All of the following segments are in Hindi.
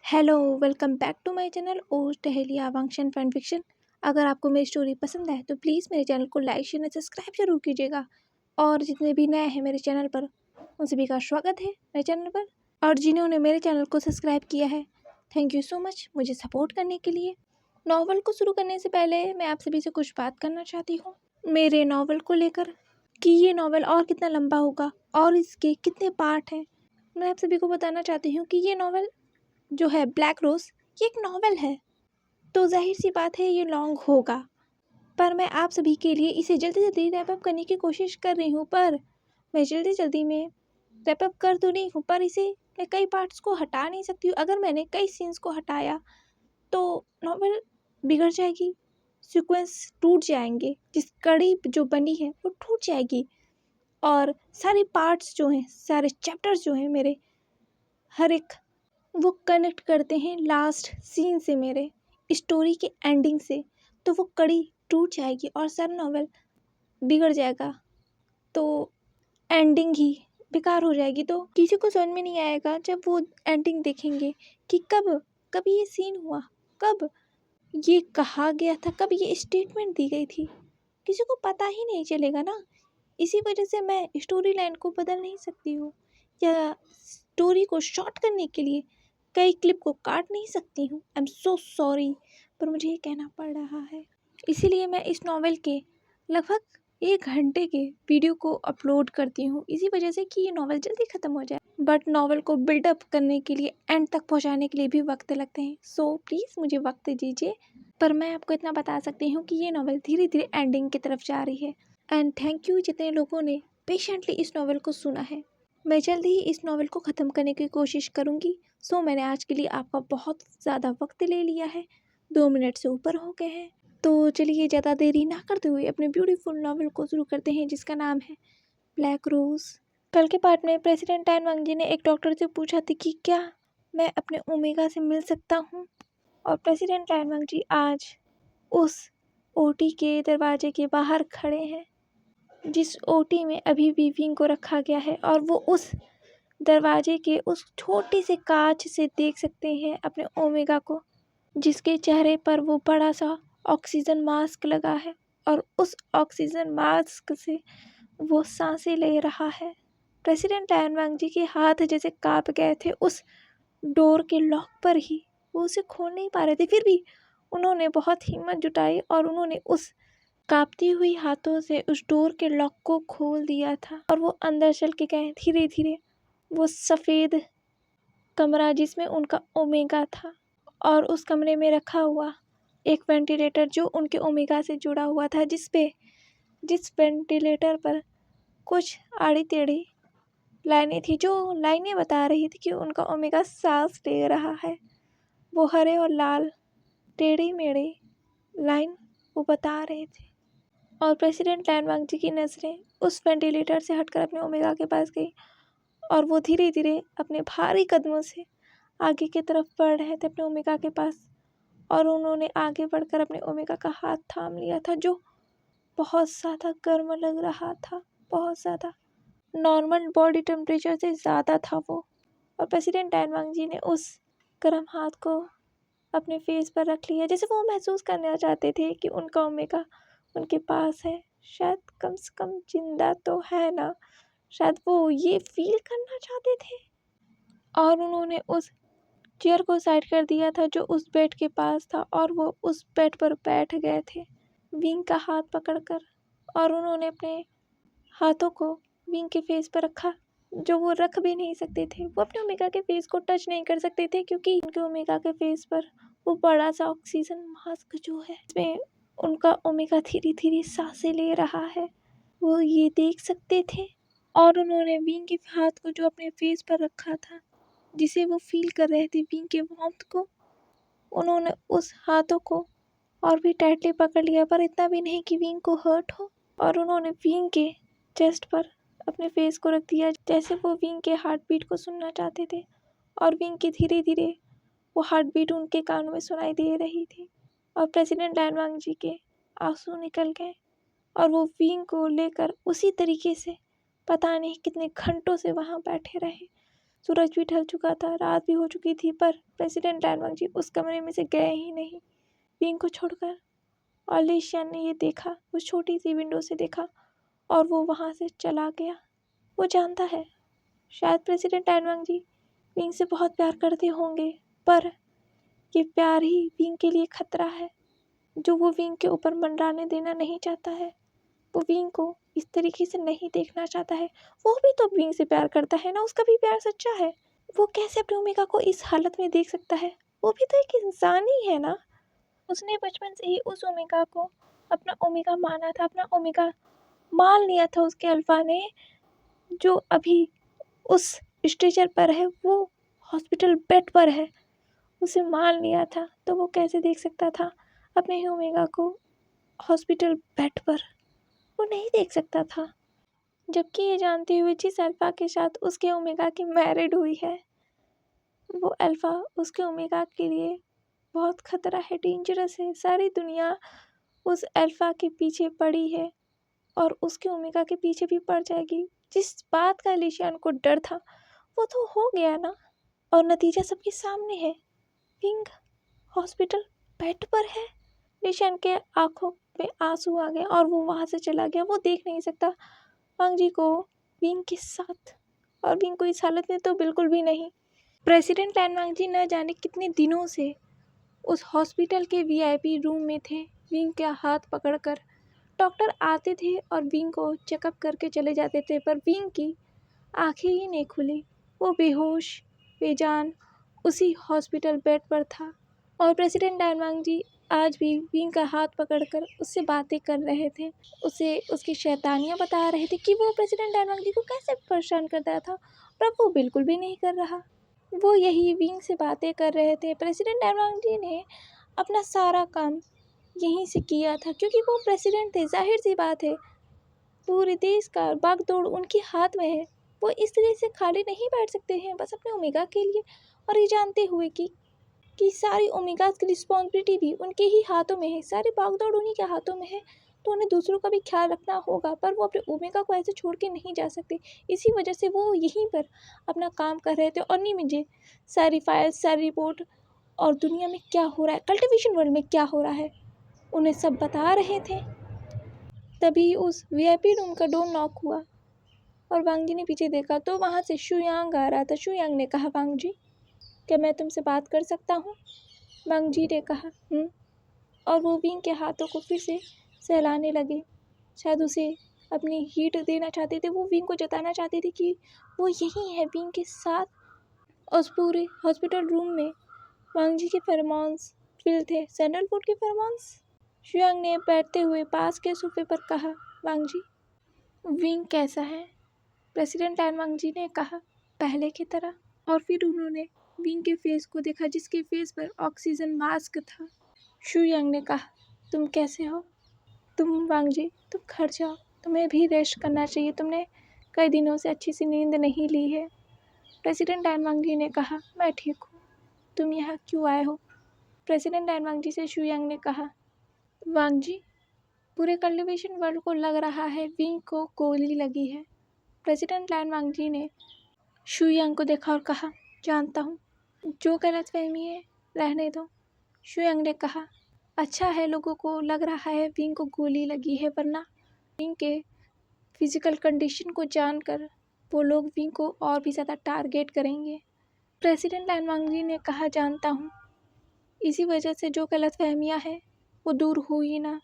Hello, welcome back to my channel और टहलिया वांगशन फैन फिक्शन। अगर आपको मेरी स्टोरी पसंद है तो प्लीज़ मेरे चैनल को लाइक शेयर और सब्सक्राइब जरूर कीजिएगा। और जितने भी नए हैं मेरे चैनल पर उन सभी का स्वागत है मेरे चैनल पर। और जिन्होंने मेरे चैनल को सब्सक्राइब किया है, थैंक यू सो मच मुझे सपोर्ट करने के लिए। नावल को शुरू करने से पहले मैं आप सभी से कुछ बात करना चाहती हूँ मेरे नावल को लेकर, कि ये नावल और कितना लंबा होगा और इसके कितने पार्ट हैं। मैं आप सभी को बताना चाहती हूँ कि ये नावल जो है ब्लैक रोज़, ये एक नावल है, तो जाहिर सी बात है ये लॉन्ग होगा। पर मैं आप सभी के लिए इसे जल्दी जल्दी रैप अप करने की कोशिश कर रही हूँ। पर मैं जल्दी में रैप अप कर तो रही हूँ, पर इसे मैं कई पार्ट्स को हटा नहीं सकती हूँ। अगर मैंने कई सीन्स को हटाया तो नॉवल बिगड़ जाएगी, सीक्वेंस टूट जाएंगे, जिस कड़ी जो बनी है वो टूट जाएगी। और सारे पार्ट्स जो हैं, सारे चैप्टर्स जो हैं मेरे, हर एक वो कनेक्ट करते हैं लास्ट सीन से, मेरे स्टोरी के एंडिंग से। तो वो कड़ी टूट जाएगी और सारा नॉवल बिगड़ जाएगा, तो एंडिंग ही बेकार हो जाएगी। तो किसी को समझ में नहीं आएगा जब वो एंडिंग देखेंगे कि कब कब ये सीन हुआ, कब ये कहा गया था, कब ये स्टेटमेंट दी गई थी। किसी को पता ही नहीं चलेगा ना। इसी वजह से मैं स्टोरी लाइन को बदल नहीं सकती हूँ, या स्टोरी को शॉर्ट करने के लिए कई क्लिप को काट नहीं सकती हूँ। आई एम सो सॉरी, पर मुझे ये कहना पड़ रहा है। इसीलिए मैं इस नॉवेल के लगभग 1 घंटे के वीडियो को अपलोड करती हूँ, इसी वजह से कि ये नॉवेल जल्दी ख़त्म हो जाए। बट नॉवेल को बिल्डअप करने के लिए, एंड तक पहुँचाने के लिए भी वक्त लगते हैं। सो प्लीज़ मुझे वक्त दीजिए। पर मैं आपको इतना बता सकती हूँ कि ये नॉवेल धीरे धीरे एंडिंग की तरफ जा रही है। एंड थैंक यू जितने लोगों ने पेशेंटली इस नॉवेल को सुना है। मैं जल्दी ही इस नॉवेल को ख़त्म करने की कोशिश करूँगी। सो मैंने आज के लिए आपका बहुत ज़्यादा वक्त ले लिया है, 2 मिनट से ऊपर हो गए हैं। तो चलिए ज़्यादा देरी ना करते हुए अपने ब्यूटीफुल नॉवेल को शुरू करते हैं, जिसका नाम है ब्लैक रोज़। कल के पार्ट में प्रेसिडेंट टैन वांग जी ने एक डॉक्टर से पूछा था कि क्या मैं अपने ओमेगा से मिल सकता हूँ। और प्रेसिडेंट टैन वांग जी आज उस ओटी के दरवाजे के बाहर खड़े हैं, जिस ओटी में अभी भी विंग को रखा गया है। और वो उस दरवाजे के उस छोटे से कांच से देख सकते हैं अपने ओमेगा को, जिसके चेहरे पर वो बड़ा सा ऑक्सीजन मास्क लगा है। और उस ऑक्सीजन मास्क से वो सांसें ले रहा है। प्रेसिडेंट टैन वांग जी के हाथ जैसे कांप गए थे उस डोर के लॉक पर ही, वो उसे खोल नहीं पा रहे थे। फिर भी उन्होंने बहुत हिम्मत जुटाई और उन्होंने उस कांपती हुई हाथों से उस डोर के लॉक को खोल दिया था। और वो अंदर चल के गए धीरे धीरे। वो सफ़ेद कमरा जिसमें उनका ओमेगा था, और उस कमरे में रखा हुआ एक वेंटिलेटर जो उनके ओमेगा से जुड़ा हुआ था, जिस वेंटिलेटर पर कुछ आड़ी टेढ़ी लाइनें थी, जो लाइनें बता रही थी कि उनका ओमेगा सांस ले रहा है। वो हरे और लाल टेढ़ी मेढ़ी लाइन वो बता रहे थे। और प्रेसिडेंट टैन वांग जी की नज़रें उस वेंटिलेटर से हटकर अपने ओमेगा के पास गई, और वो धीरे धीरे अपने भारी कदमों से आगे की तरफ बढ़ रहे थे अपने ओमेगा के पास। और उन्होंने आगे बढ़कर अपने ओमेगा का हाथ थाम लिया था, जो बहुत ज़्यादा गर्म लग रहा था, बहुत ज़्यादा नॉर्मल बॉडी टेम्परेचर से ज़्यादा था वो। और प्रेसिडेंट टैन वांग जी ने उस गर्म हाथ को अपने फेस पर रख लिया, जैसे वो महसूस करना चाहते थे कि उनका ओमेगा उनके पास है। शायद कम से कम जिंदा तो है ना, शायद वो ये फील करना चाहते थे। और उन्होंने उस चेयर को साइड कर दिया था जो उस बेड के पास था, और वो उस बेड पर बैठ गए थे विंग का हाथ पकड़कर। और उन्होंने अपने हाथों को विंग के फेस पर रखा, जो वो रख भी नहीं सकते थे। वो अपने ओमेगा के फेस को टच नहीं कर सकते थे, क्योंकि उनके ओमेगा के फेस पर वो बड़ा सा ऑक्सीजन मास्क जो है, इसमें उनका ओमेगा धीरे धीरे सांसें ले रहा है, वो ये देख सकते थे। और उन्होंने विंग के हाथ को जो अपने फेस पर रखा था, जिसे वो फील कर रहे थे विंग के वार्मथ को, उन्होंने उस हाथों को और भी टाइटली पकड़ लिया, पर इतना भी नहीं कि विंग को हर्ट हो। और उन्होंने विंग के चेस्ट पर अपने फेस को रख दिया, जैसे वो विंग के हार्ट बीट को सुनना चाहते थे। और विंग की धीरे धीरे वो हार्ट बीट उनके कानों में सुनाई दे रही थी। और प्रेसिडेंट टैन वांग जी के आंसू निकल गए, और वो विंग को लेकर उसी तरीके से पता नहीं कितने घंटों से वहाँ बैठे रहे, सूरज भी ढल चुका था, रात भी हो चुकी थी, पर प्रेसिडेंट डायनवांग जी उस कमरे में से गए ही नहीं विंग को छोड़कर। और ली शियान ने ये देखा, उस छोटी सी विंडो से देखा, और वो वहाँ से चला गया। वो जानता है शायद प्रेसिडेंट डायनवांग जी विंग से बहुत प्यार करते होंगे, पर ये प्यार ही विंग के लिए खतरा है, जो वो विंग के ऊपर मंडराने देना नहीं चाहता है। वो विंग को इस तरीके से नहीं देखना चाहता है। वो भी तो विंग से प्यार करता है ना, उसका भी प्यार सच्चा है। वो कैसे अपने ओमेगा को इस हालत में देख सकता है? वो भी तो एक इंसान ही है ना। उसने बचपन से ही उस ओमेगा को अपना ओमेगा माना था, अपना ओमेगा मान लिया था उसके अल्फा ने, जो अभी उस स्ट्रेचर पर है, वो हॉस्पिटल बेड पर है, उसे मान लिया था। तो वो कैसे देख सकता था अपने ही ओमेगा को हॉस्पिटल बेड पर? वो नहीं देख सकता था, जबकि ये जानते हुए जिस अल्फा के साथ उसके ओमेगा की मैरिड हुई है, वो अल्फा उसके ओमेगा के लिए बहुत खतरा है, डेंजरस है। सारी दुनिया उस अल्फा के पीछे पड़ी है और उसके ओमेगा के पीछे भी पड़ जाएगी। जिस बात का ली शियान को डर था वो तो हो गया ना, और नतीजा सबके सामने है। विंग हॉस्पिटल बेड पर है। ली शियान के आंखों में आंसू आ गए और वो वहाँ से चला गया। वो देख नहीं सकता वांग जी को विंग के साथ, और विंग को इस हालत में तो बिल्कुल भी नहीं। प्रेसिडेंट लैन वांग जी न जाने कितने दिनों से उस हॉस्पिटल के वीआईपी रूम में थे, विंग का हाथ पकड़कर। डॉक्टर आते थे और विंग को चेकअप करके चले जाते थे, पर विंग की आंखें ही नहीं खुली। वो बेहोश बेजान उसी हॉस्पिटल बेड पर था, और प्रेसिडेंट डायनवांग जी आज भी विंग का हाथ पकड़कर उससे बातें कर रहे थे, उसे उसकी शैतानियाँ बता रहे थे कि वो प्रेसिडेंट डायनवांग जी को कैसे परेशान करता था, और अब वो बिल्कुल भी नहीं कर रहा। वो यही विंग से बातें कर रहे थे। प्रेसिडेंट डायनवांग जी ने अपना सारा काम यहीं से किया था, क्योंकि वो प्रेसिडेंट थे। जाहिर सी बात है, पूरे देश का बागडोर उनके हाथ में है। वो इस तरह से खाली नहीं बैठ सकते हैं बस अपने ओमेगा के लिए, और ये जानते हुए कि सारी ओमेगास की रिस्पॉन्सिबिलिटी भी उनके ही हाथों में है, सारी भागदौड़ उन्हीं के हाथों में है। तो उन्हें दूसरों का भी ख्याल रखना होगा, पर वो अपने ओमेगा को ऐसे छोड़ के नहीं जा सकते। इसी वजह से वो यहीं पर अपना काम कर रहे थे, और नहीं मुझे सारी फाइल्स, सारी रिपोर्ट और दुनिया में क्या हो रहा है, कल्टिवेशन वर्ल्ड में क्या हो रहा है, उन्हें सब बता रहे थे। तभी उस वीआईपी रूम का डोर नॉक हुआ और वांग जी ने पीछे देखा तो वहाँ से शुयांग आ रहा था। शुयांग ने कहा, वांग जी क्या मैं तुमसे बात कर सकता हूँ? वांग जी ने कहा और वो विंग के हाथों को फिर से सहलाने लगे। शायद उसे अपनी हीट देना चाहते थे, वो विंग को जताना चाहते थे कि वो यही है विंग के साथ। उस पूरे हॉस्पिटल रूम में वांग जी के फेरोमोन्स फिल थे, सैंडलवुड के फेरोमोन्स। शुयांग ने बैठते हुए पास के सोफे पर कहा, वांग जी विंग कैसा है? प्रेसिडेंट लैन वांग जी ने कहा, पहले की तरह। और फिर उन्होंने विंग के फेस को देखा, जिसके फेस पर ऑक्सीजन मास्क था। शुयांग ने कहा, तुम कैसे हो? तुम वांग जी तुम घर जाओ, तुम्हें भी रेस्ट करना चाहिए, तुमने कई दिनों से अच्छी सी नींद नहीं ली है। प्रेसिडेंट लैन वांग जी ने कहा, मैं ठीक हूँ, तुम यहाँ क्यों आए हो? प्रेसिडेंट लैन वांग जी से शुयांग ने कहा, वांग जी पूरे कल्टिवेशन वर्ल्ड को लग रहा है विंग को गोली लगी है। प्रेसिडेंट लैन वांग जी ने शुयांग को देखा और कहा, जानता हूँ, जो गलतफहमी है रहने दो। शुयांग ने कहा, अच्छा है लोगों को लग रहा है विंग को गोली लगी है, वरना विंग के फिजिकल कंडीशन को जानकर वो लोग विंग को और भी ज़्यादा टारगेट करेंगे। प्रेसिडेंट लैन वांग जी ने कहा, जानता हूँ, इसी वजह से जो गलतफहमियाँ हैं वो दूर हुई ना।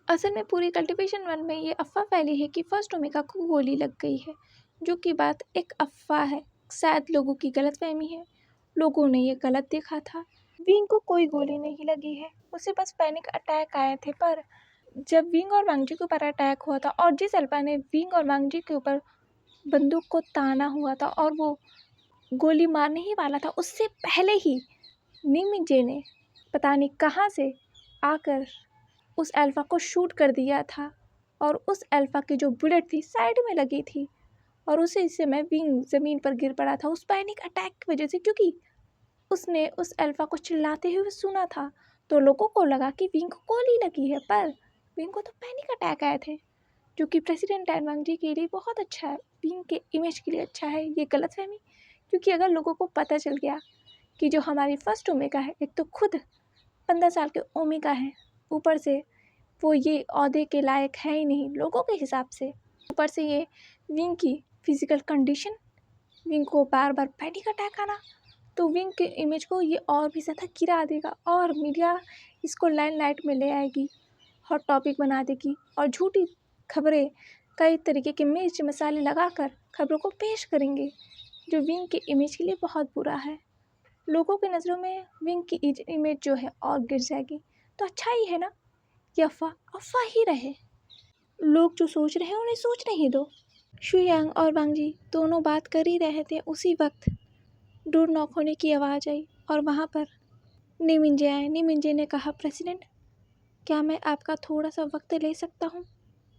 असल में पूरी कल्टिवेशन वर्ल्ड में ये अफवाह फैली है कि फर्स्ट ओमेगा को गोली लग गई है, जो कि बात एक अफवाह है, शायद लोगों की गलतफहमी है। लोगों ने ये गलत देखा था। विंग को कोई गोली नहीं लगी है, उसे बस पैनिक अटैक आए थे। पर जब विंग और वांग जी के ऊपर अटैक हुआ था और जिस अल्फा ने विंग और वांग जी के ऊपर बंदूक को ताना हुआ था और वो गोली मारने ही वाला था, उससे पहले ही निंग जे ने पता नहीं कहाँ से आकर उस अल्फा को शूट कर दिया था, और उस अल्फा की जो बुलेट थी साइड में लगी थी, और उसी समय विंग ज़मीन पर गिर पड़ा था उस पैनिक अटैक की वजह से, क्योंकि उसने उस अल्फा को चिल्लाते हुए सुना था। तो लोगों को लगा कि विंग को गोली लगी है, पर विंग को तो पैनिक अटैक आए थे, जो कि प्रेसिडेंट लैन वांग जी के लिए बहुत अच्छा है, विंग के इमेज के लिए अच्छा है। ये गलतफहमी क्योंकि अगर लोगों को पता चल गया कि जो हमारी फर्स्ट ओमेगा है, एक तो खुद 15 साल के ओमेगा है, ऊपर से वो ये ओहदे के लायक है ही नहीं लोगों के हिसाब से, ऊपर से ये विंग की फिजिकल कंडीशन, विंग को बार बार पैनिक अटैक आना, तो विंग के इमेज को ये और भी ज़्यादा गिरा देगा और मीडिया इसको लाइमलाइट में ले आएगी, हॉट टॉपिक बना देगी और झूठी खबरें कई तरीके के मिर्च मसाले लगाकर खबरों को पेश करेंगे, जो विंग के इमेज के लिए बहुत बुरा है। लोगों की नज़रों में विंग की इमेज जो है और गिर जाएगी। तो अच्छा ही है ना, ये अफवाह अफवाह ही रहे, लोग जो सोच रहे हैं उन्हें सोचने ही दो। शुयांग और वांग जी दोनों बात कर ही रहे थे, उसी वक्त डोर नॉक होने की आवाज़ आई और वहाँ पर नी मिंजे आए। नी मिंजे ने कहा, प्रेसिडेंट क्या मैं आपका थोड़ा सा वक्त ले सकता हूँ?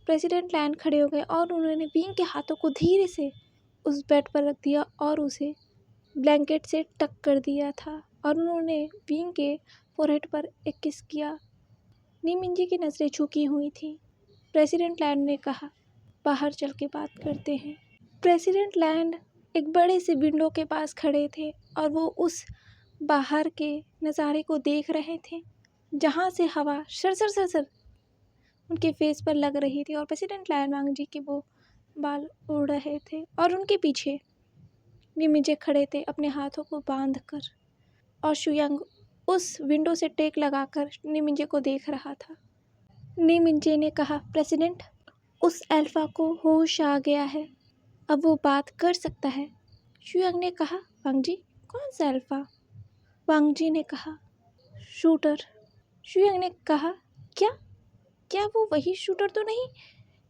प्रेसिडेंट लैन खड़े हो गए और उन्होंने विंग के हाथों को धीरे से उस बेड पर रख दिया और उसे ब्लैंकेट से टक कर दिया था और उन्होंने विंग के फोरहेड पर एक किस किया। नी मिंजे की नज़रें झुकी हुई थी। प्रेसिडेंट लैंड ने कहा, बाहर चल के बात करते हैं। प्रेसिडेंट लैंड एक बड़े से विंडो के पास खड़े थे और वो उस बाहर के नज़ारे को देख रहे थे जहाँ से हवा सरसर सरसर उनके फेस पर लग रही थी और प्रेसिडेंट लैंड वांग जी के वो बाल उड़ रहे थे और उनके पीछे नी मिंजे खड़े थे अपने हाथों को बांध कर और शुयांग उस विंडो से टेक लगाकर नी मिंजे को देख रहा था। नी मिंजे ने कहा, प्रेसिडेंट उस अल्फा को होश आ गया है, अब वो बात कर सकता है। शुयांग ने कहा, वांग जी कौन सा अल्फा? वांग जी ने कहा, शूटर। शुयांग ने कहा, क्या क्या वो वही शूटर तो नहीं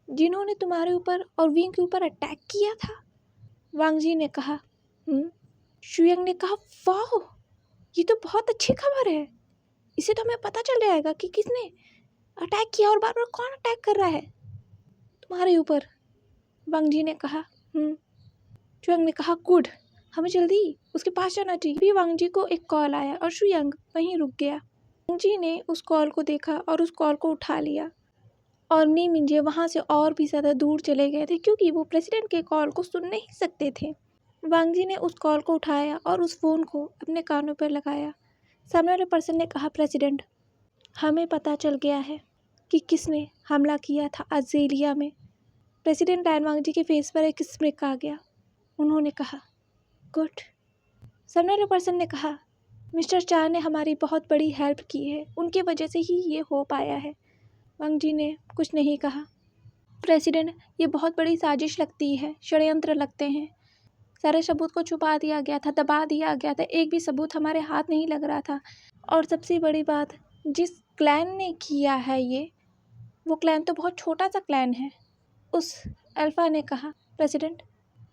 जिन्होंने तुम्हारे ऊपर और विंग के ऊपर अटैक किया था? वांग जी ने कहा, शुयांग ने कहा, वाह ये तो बहुत अच्छी खबर है, इसे तो हमें पता चल जाएगा कि किसने अटैक किया और बार बार कौन अटैक कर रहा है तुम्हारे ऊपर। वांग जी ने कहा, शुयांग ने कहा, गुड, हमें जल्दी उसके पास जाना चाहिए। भी वांग जी को एक कॉल आया और शुयांग वहीं रुक गया। वांग जी ने उस कॉल को देखा और उस कॉल को उठा लिया और नी मिंजे वहाँ से और भी ज़्यादा दूर चले गए थे क्योंकि वो प्रेसिडेंट के कॉल को सुन नहीं सकते थे। वांग जी ने उस कॉल को उठाया और उस फ़ोन को अपने कानों पर लगाया। सामने वाले पर्सन ने कहा, प्रेसिडेंट हमें पता चल गया है कि किसने हमला किया था अज़ेलिया में। प्रेसिडेंट लैन वांग जी के फेस पर एक स्मिक आ गया। उन्होंने कहा, गुड। सामने वाले पर्सन ने कहा, मिस्टर चा ने हमारी बहुत बड़ी हेल्प की है, उनकी वजह से ही ये हो पाया है। वांग जी ने कुछ नहीं कहा। प्रेसिडेंट ये बहुत बड़ी साजिश लगती है, षड्यंत्र लगते हैं, सारे सबूत को छुपा दिया गया था, दबा दिया गया था, एक भी सबूत हमारे हाथ नहीं लग रहा था। और सबसे बड़ी बात, जिस क्लैन ने किया है ये, वो क्लैन तो बहुत छोटा सा क्लैन है। उस अल्फ़ा ने कहा, प्रेसिडेंट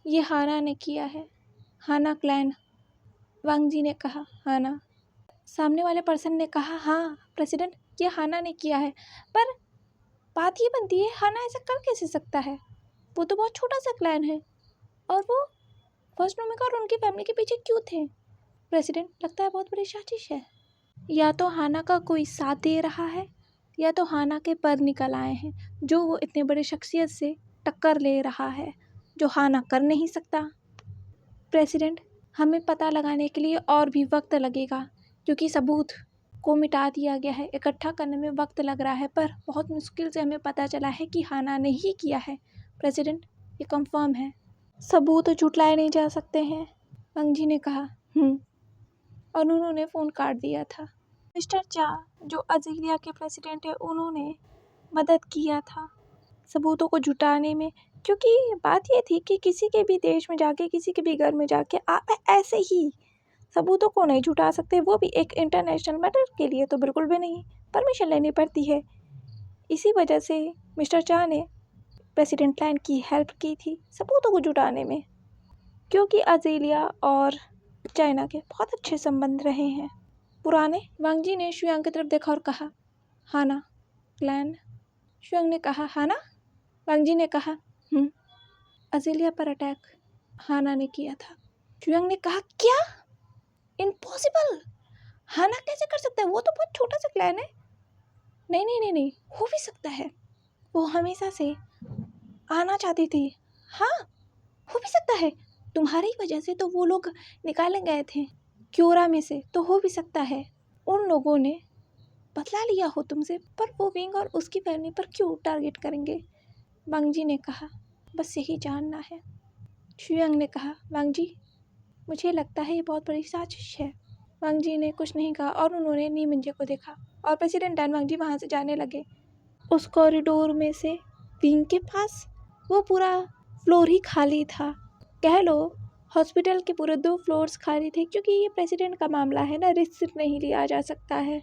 ये हाना ने किया है, हाना क्लैन। वांग जी ने कहा, हाना। सामने वाले पर्सन ने कहा, हाँ प्रेसिडेंट ये हाना ने किया है, पर बात ये बनती है हाना ऐसा कर कैसे सकता है, वो तो बहुत छोटा सा क्लैन है और वो फर्स्ट ओमेगा और उनकी फैमिली के पीछे क्यों थे? प्रेसिडेंट लगता है बहुत बड़ी साजिश है, या तो हाना का कोई साथ दे रहा है या तो हाना के पर निकल आए हैं जो वो इतने बड़े शख्सियत से टक्कर ले रहा है जो हाना कर नहीं सकता। प्रेसिडेंट हमें पता लगाने के लिए और भी वक्त लगेगा क्योंकि सबूत को मिटा दिया गया है, इकट्ठा करने में वक्त लग रहा है, पर बहुत मुश्किल से हमें पता चला है कि हाना ने ही किया है। प्रेसिडेंट ये कंफर्म है, सबूत झुटलाए नहीं जा सकते हैं। वांग जी ने कहा, और उन्होंने फ़ोन काट दिया था। मिस्टर चा जो अज़ेलिया के प्रेसिडेंट है, उन्होंने मदद किया था सबूतों को जुटाने में, क्योंकि बात ये थी कि किसी के भी देश में जाके, किसी के भी घर में जाके आप ऐसे ही सबूतों को नहीं जुटा सकते, वो भी एक इंटरनेशनल मैटर के लिए तो बिल्कुल भी नहीं, परमिशन लेनी पड़ती है। इसी वजह से मिस्टर चा ने प्रेसिडेंट लैन की हेल्प की थी सबूतों को जुटाने में, क्योंकि अज़ेलिया और चाइना के बहुत अच्छे संबंध रहे हैं पुराने। वांग जी ने शुयांग की तरफ देखा और कहा, हाना क्लैन। शुयांग ने कहा, हाना? वांग जी ने कहा, अज़ेलिया पर अटैक हाना ने किया था। शुयांग ने कहा, क्या? इम्पॉसिबल, हाना कैसे कर सकता है, वो तो बहुत छोटा सा क्लैन है। नहीं नहीं नहीं नहीं, हो भी सकता है, वो हमेशा से आना चाहती थी। हाँ हो भी सकता है, तुम्हारी वजह से तो वो लोग निकाले गए थे क्योरा में से, तो हो भी सकता है उन लोगों ने बदला लिया हो तुमसे, पर वो विंग और उसकी फैमिली पर क्यों टारगेट करेंगे? वांग जी ने कहा, बस यही जानना है। शुयांग ने कहा, वांग जी मुझे लगता है ये बहुत बड़ी साजिश है। वांग जी ने कुछ नहीं कहा और उन्होंने नी मिंजे को देखा और प्रेसिडेंट डैन वांग जी वहाँ से जाने लगे। उस कॉरिडोर में से विंग के पास वो पूरा फ्लोर ही खाली था। कह लो हॉस्पिटल के पूरे 2 फ्लोर्स खाली थे, क्योंकि ये प्रेसिडेंट का मामला है ना, रिस्क नहीं लिया जा सकता है।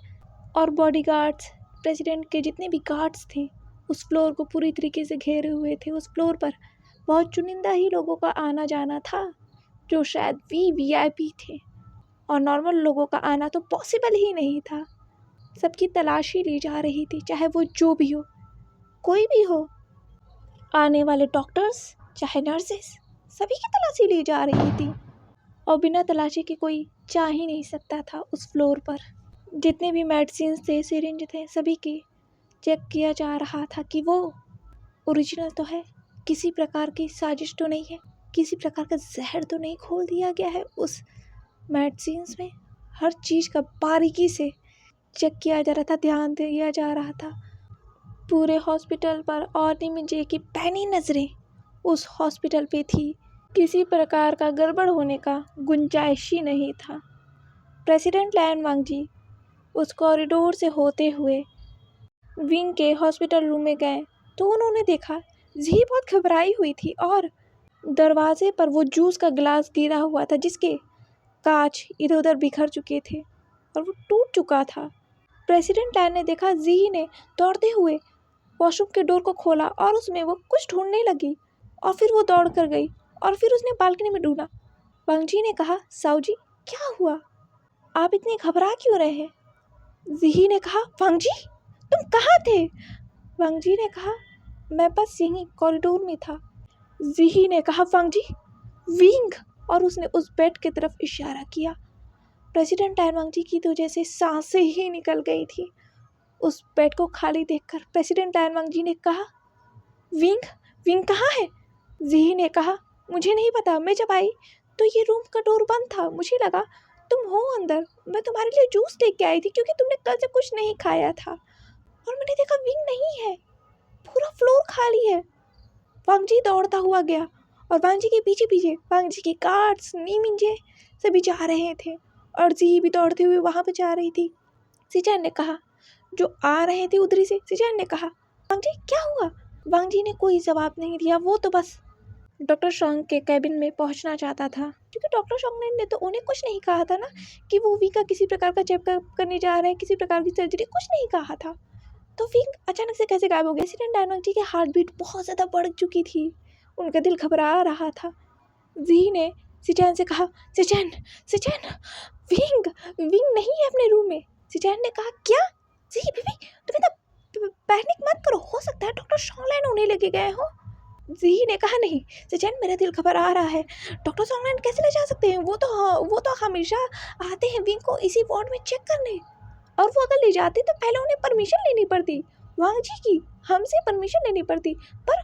और बॉडीगार्ड्स, प्रेसिडेंट के जितने भी गार्ड्स थे उस फ्लोर को पूरी तरीके से घेरे हुए थे। उस फ्लोर पर बहुत चुनिंदा ही लोगों का आना जाना था, जो शायद वीआईपी थे, और नॉर्मल लोगों का आना तो पॉसिबल ही नहीं था। सबकी तलाशी ली जा रही थी, चाहे वो जो भी हो, कोई भी हो। आने वाले डॉक्टर्स चाहे नर्सेस, सभी की तलाशी ली जा रही थी, और बिना तलाशी के कोई जा ही नहीं सकता था उस फ्लोर पर। जितने भी मेडिसिन थे, सिरिंज थे, सभी की चेक किया जा रहा था कि वो ओरिजिनल तो है, किसी प्रकार की साजिश तो नहीं है, किसी प्रकार का जहर तो नहीं घोल दिया गया है उस मेडिसिन्स में। हर चीज़ का बारीकी से चेक किया जा रहा था, ध्यान दिया जा रहा था पूरे हॉस्पिटल पर। और नीमिंजे की पैनी नज़रें उस हॉस्पिटल पे थी। किसी प्रकार का गड़बड़ होने का गुंजाइश ही नहीं था। प्रेसिडेंट लैन वांग जी उस कॉरिडोर से होते हुए विंग के हॉस्पिटल रूम में गए तो उन्होंने देखा जी बहुत घबराई हुई थी, और दरवाजे पर वो जूस का गिलास गिरा हुआ था, जिसके कांच इधर उधर बिखर चुके थे और वो टूट चुका था। प्रेसिडेंट लैन ने देखा जी ने दौड़ते हुए वॉशरूम के डोर को खोला और उसमें वो कुछ ढूंढने लगी, और फिर वो दौड़ कर गई और फिर उसने बालकनी में ढूंढा। वांग जी ने कहा, साओ जी क्या हुआ, आप इतने घबरा क्यों रहे हैं? जी ने कहा, वांग जी तुम कहाँ थे? वांग जी ने कहा, मैं बस यहीं कॉरिडोर में था। जी ने कहा, वांग जी विंग, और उसने उस बेड की तरफ इशारा किया। प्रेसिडेंट टैन वांग जी की तो जैसे सांसें ही निकल गई थी उस बेड को खाली देखकर। प्रेसिडेंट टैन वांग जी ने कहा, विंग विंग कहाँ है? जी ने कहा, मुझे नहीं पता, मैं जब आई तो ये रूम का डोर बंद था, मुझे लगा तुम हो अंदर, मैं तुम्हारे लिए जूस लेके आई थी क्योंकि तुमने कल से कुछ नहीं खाया था, और मैंने देखा विंग नहीं है, पूरा फ्लोर खाली है। वांग जी दौड़ता हुआ गया और वांग जी के पीछे पीछे वांग जी के गार्ड्स, नी मिंजे सभी जा रहे थे, और जी भी दौड़ते हुए वहाँ पर जा रही थी। सिचैन ने कहा, जो आ रहे थे उधरी से, सिचैन ने कहा, वांग जी क्या हुआ? वांग जी ने कोई जवाब नहीं दिया, वो तो बस डॉक्टर शॉन्ग के कैबिन में पहुंचना चाहता था, क्योंकि डॉक्टर शॉन्ग ने तो उन्हें कुछ नहीं कहा था ना कि वो वी का किसी प्रकार का चेकअप करने जा रहे हैं, किसी प्रकार की सर्जरी, कुछ नहीं कहा था। तो विंग अचानक से कैसे गायब हो गया? प्रेसिडेंट डैन वांग जी की हार्ट बीट बहुत ज़्यादा बढ़ चुकी थी, उनका दिल घबरा रहा था। जी ने सिचैन से कहा, सिचैन सिचैन विंग विंग नहीं है अपने रूम में। सिचैन ने कहा, क्या? जी बीबी तुम इतना पैनिक मत करो, हो सकता है डॉक्टर शॉन्ग उन्हें लेके गए हो। जी ने कहा, नहीं सिचैन मेरा दिल घबरा रहा है, डॉक्टर शॉन्ग कैसे ले जा सकते हैं? वो तो हमेशा आते हैं विंग को इसी वार्ड में चेक करने, और वो अगर ले जाते तो पहले उन्हें परमिशन लेनी पड़ती, वांग जी की हमसे परमिशन लेनी पड़ती, पर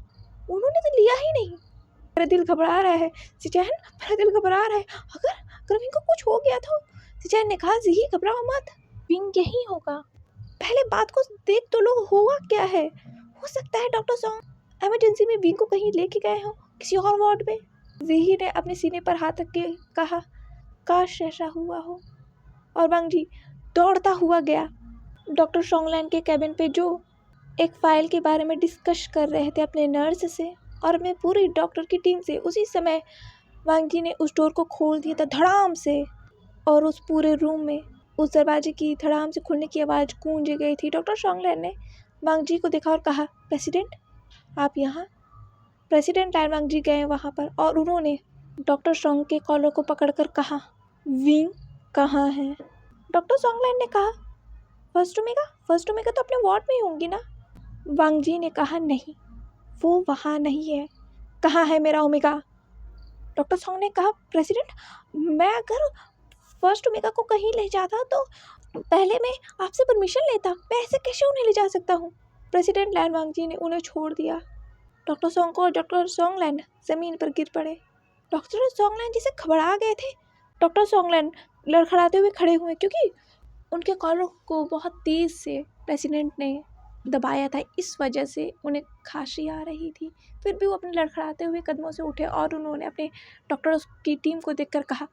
उन्होंने तो लिया ही नहीं। मेरा दिल घबरा रहा है सिचैन, मेरा दिल घबरा रहा है, अगर विंग को कुछ हो गया तो। सिचैन ने कहा, जी घबराओ मत, विंग यहीं होगा, पहले बात को देख तो लो, हुआ क्या है? हो सकता है डॉक्टर शॉन्ग इमरजेंसी में विंग को कहीं लेके गए हो, किसी और वार्ड में। जी ने अपने सीने पर हाथ रख के कहा, काश ऐसा हुआ हो। और वांग जी दौड़ता हुआ गया डॉक्टर शॉन्गलैन के कैबिन पे, जो एक फ़ाइल के बारे में डिस्कस कर रहे थे अपने नर्स से और अपने पूरी डॉक्टर की टीम से। उसी समय वांग जी ने उस डोर को खोल दिया था धड़ाम से, और उस पूरे रूम में उस दरवाजे की धड़ाम से खुलने की आवाज़ गूंज गई थी। डॉक्टर शॉन्गलैन ने वांग जी को देखा और कहा, प्रेसिडेंट आप यहाँ? प्रेसिडेंट लैन वांग जी गए वहाँ पर, और उन्होंने डॉक्टर शॉन्ग के कॉलर को पकड़कर कहा, विंग कहाँ है? डॉक्टर शॉन्गलैन ने कहा, फर्स्ट ओमेगा तो अपने वार्ड में ही होंगी ना। वांग जी ने कहा, नहीं वो वहाँ नहीं है। कहाँ है मेरा ओमेगा? डॉक्टर सॉन्ग ने कहा, प्रेसिडेंट मैं अगर फर्स्ट ओमेगा को कहीं ले जाता तो पहले मैं आपसे परमिशन लेता, मैं ऐसे कैसे उन्हें ले जा सकता हूँ? प्रेसिडेंट लैन वांग जी ने उन्हें छोड़ दिया। डॉक्टर सॉन्ग को और डॉक्टर शॉन्गलैन ज़मीन पर गिर पड़े। डॉक्टर सॉन्गलैन जैसे घबरा गए थे। डॉक्टर सॉन्गलैन लड़खड़ाते हुए खड़े हुए क्योंकि उनके कॉलर को बहुत तेज़ से प्रेसिडेंट ने दबाया था, इस वजह से उन्हें खांसी आ रही थी। फिर भी वो अपने लड़खड़ाते हुए कदमों से उठे और उन्होंने अपने डॉक्टर्स की टीम को देखकर कहा,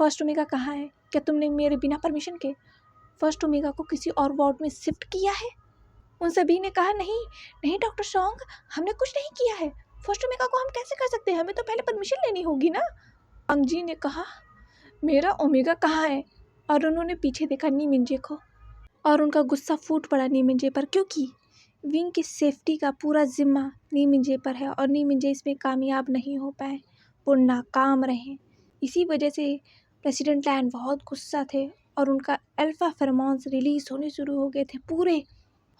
फर्स्ट ओमेगा कहाँ है? क्या तुमने मेरे बिना परमिशन के फर्स्ट ओमेगा को किसी और वार्ड में शिफ्ट किया है? उन सभी ने कहा, नहीं नहीं डॉक्टर सॉन्ग, हमने कुछ नहीं किया है। फर्स्ट ओमेगा को हम कैसे कर सकते हैं? हमें तो पहले परमिशन लेनी होगी ना। अंजी ने कहा, मेरा ओमेगा कहाँ है? और उन्होंने पीछे देखा नी मिंजे को और उनका गुस्सा फूट पड़ा नी मिंजे पर, क्योंकि विंग की सेफ्टी का पूरा जिम्मा नी मिंजे पर है और नी मिंजे इसमें कामयाब नहीं हो पाए, वो नाकाम रहे। इसी वजह से प्रेसिडेंट लैन बहुत गुस्सा थे और उनका अल्फा फेरोमोन्स रिलीज होने शुरू हो गए थे पूरे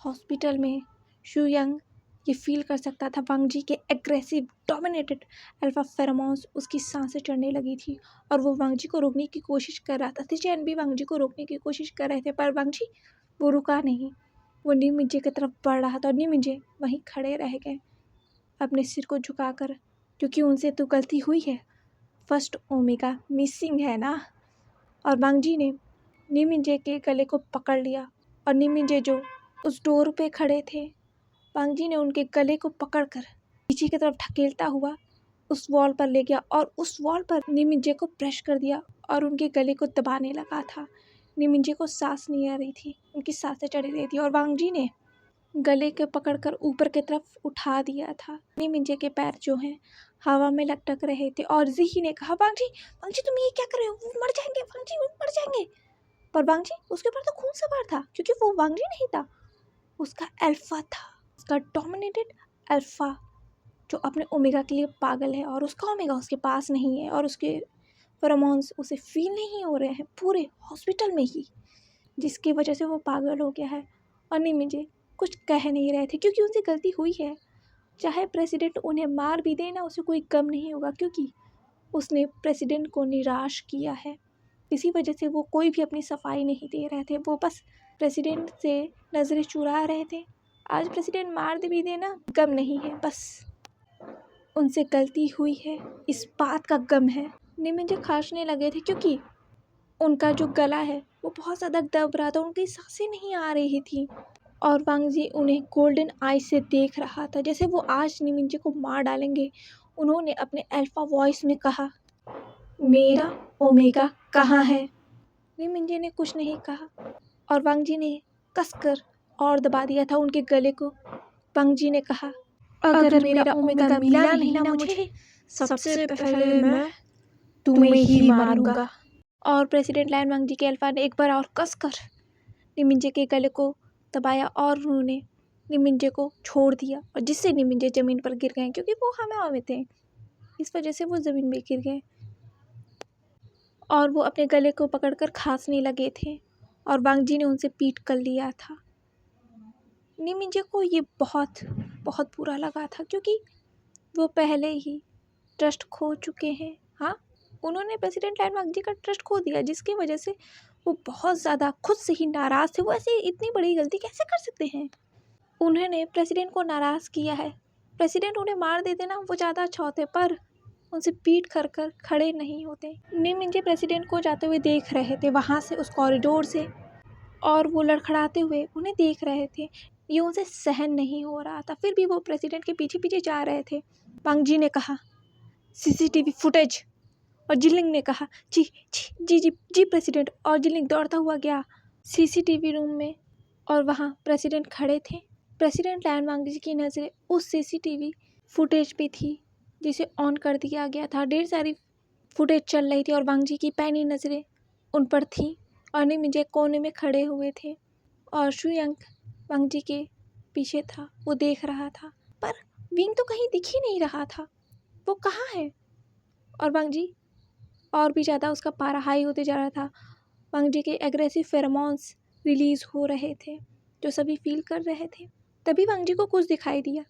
हॉस्पिटल में। शू यंग ये फील कर सकता था वांग जी के एग्रेसिव डोमिनेटेड अल्फा फेरोमोन्स उसकी सांसें चढ़ने लगी थी और वो वांग जी को रोकने की कोशिश कर रहा था। तिचैन भी वांग जी को रोकने की कोशिश कर रहे थे पर वांग जी वो रुका नहीं। वो नी मिंजे की तरफ बढ़ रहा था और नी मिंजे वहीं खड़े रह गए अपने सिर को झुकाकर, क्योंकि उनसे तो गलती हुई है, फर्स्ट ओमेगा मिसिंग है ना। और वांग जी ने नी मिंजे के गले को पकड़ लिया और नी मिंजे जो उस डोर पे खड़े थे, वांग जी ने उनके गले को पकड़कर पीछे की तरफ ढकेलता हुआ उस वॉल पर ले गया और उस वॉल पर नी मिंजे को प्रेस कर दिया और उनके गले को दबाने लगा था। नी मिंजे को सांस नहीं आ रही थी, उनकी सांसें चढ़ी रही थी और वांग जी ने गले के पकड़कर ऊपर की तरफ उठा दिया था। नी मिंजे के पैर जो हैं हवा में लटक रहे थे और जी ने कहा, वांग जी तुम ये क्या कर रहे हो? वो मर जाएंगे वांग जी, वो मर जाएंगे। पर वांग जी उसके ऊपर तो खून सवार था, क्योंकि वो वांग जी नहीं था, उसका अल्फा था, उसका डोमिनेटेड अल्फा जो अपने ओमेगा के लिए पागल है और उसका ओमेगा उसके पास नहीं है और उसके फेरोमोन्स उसे फील नहीं हो रहे हैं पूरे हॉस्पिटल में ही, जिसकी वजह से वो पागल हो गया है। और नहीं मुझे कुछ कह नहीं रहे थे क्योंकि उनसे गलती हुई है। चाहे प्रेसिडेंट उन्हें मार भी दे ना, उसे कोई गम नहीं होगा क्योंकि उसने प्रेसिडेंट को निराश किया है। इसी वजह से वो कोई भी अपनी सफाई नहीं दे रहे थे, वो बस प्रेसिडेंट से नज़रें चुरा रहे थे। आज प्रेसिडेंट मार दे भी देना गम नहीं है, बस उनसे गलती हुई है इस बात का गम है। मुझे खांसने लगे थे क्योंकि उनका जो गला है वो बहुत ज़्यादा दब रहा था, उनकी सांसें नहीं आ रही थी और वांग जी उन्हें गोल्डन आई से देख रहा था जैसे वो आज निमिंजे को मार डालेंगे। उन्होंने अपने अल्फा वॉइस में कहा, मेरा ओमेगा कहाँ है? निमिंजे ने कुछ नहीं कहा और वांग जी ने कसकर और दबा दिया था उनके गले को। वांग जी ने कहा, अगर मेरा ओमेगा मिला नहीं ना मुझे, सबसे पहले मैं तुम्हें ही मारूंगा। और प्रेसिडेंट लैन वांग जी के अल्फा ने एक बार और कसकर निमिंजे के गले को दबाया और उन्होंने निमिंजे को छोड़ दिया और जिससे निमिंजे ज़मीन पर गिर गए क्योंकि वो हवा में थे, इस वजह से वो ज़मीन में गिर गए और वो अपने गले को पकड़कर खांसने लगे थे और वांग जी ने उनसे पीट कर लिया था। निमिंजे को ये बहुत बहुत बुरा लगा था क्योंकि वो पहले ही ट्रस्ट खो चुके हैं। हाँ, उन्होंने प्रेसिडेंट लैन वांग जी का ट्रस्ट खो दिया जिसकी वजह से वो बहुत ज़्यादा खुद से ही नाराज़ थे। वो ऐसे इतनी बड़ी गलती कैसे कर सकते हैं? उन्होंने प्रेसिडेंट को नाराज़ किया है। प्रेसिडेंट उन्हें मार देते ना वो ज़्यादा अच्छा होते, पर उनसे पीठ कर खड़े नहीं होते। निमिंजे प्रेसिडेंट को जाते हुए देख रहे थे वहाँ से उस कॉरिडोर से और वो लड़खड़ाते हुए उन्हें देख रहे थे। ये उनसे सहन नहीं हो रहा था, फिर भी वो प्रेसिडेंट के पीछे पीछे जा रहे थे। वांग जी ने कहा, सीसीटीवी फुटेज। और जिलिंग ने कहा, जी जी जी जी जी प्रेसिडेंट। और जिलिंग दौड़ता हुआ गया सीसीटीवी रूम में और वहाँ प्रेसिडेंट खड़े थे। प्रेसिडेंट लैन वांग जी की नज़रें उस सीसीटीवी फुटेज पे थी जिसे ऑन कर दिया गया था। ढेर सारी फुटेज चल रही थी और वांग जी की पैनी नज़रें उन पर थी और निमिंजे कोने में खड़े हुए थे और शू यंग वांग जी के पीछे था, वो देख रहा था। पर विंग तो कहीं दिख ही नहीं रहा था, वो कहाँ है? और वांग जी और भी ज़्यादा उसका पारा हाई होते जा रहा था। वांग जी के एग्रेसिव फेरोमोन्स रिलीज़ हो रहे थे जो सभी फील कर रहे थे। तभी वांग जी को कुछ दिखाई दिया,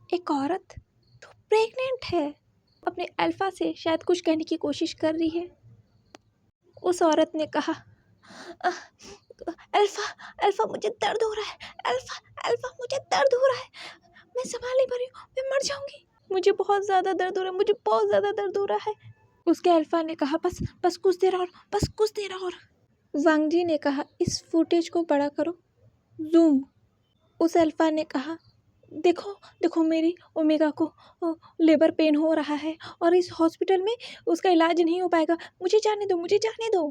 एक औरत तो प्रेग्नेंट है, अपने अल्फा से शायद कुछ कहने की कोशिश कर रही है। उस औरत ने कहा, अल्फा अल्फा मुझे दर्द हो रहा है, अल्फा अल्फा मुझे दर्द हो रहा है, मैं संभाल नहीं पा रही हूँ, मैं मर जाऊंगी। मुझे बहुत ज़्यादा दर्द हो रहा है, मुझे बहुत ज़्यादा दर्द हो रहा है। उसके अल्फा ने कहा, बस बस कुछ देर और, बस कुछ देर और। वांग जी ने कहा, इस फुटेज को बड़ा करो, जूम। उस अल्फा ने कहा, देखो देखो मेरी ओमेगा को लेबर पेन हो रहा है और इस हॉस्पिटल में उसका इलाज नहीं हो पाएगा, मुझे जाने दो, मुझे जाने दो।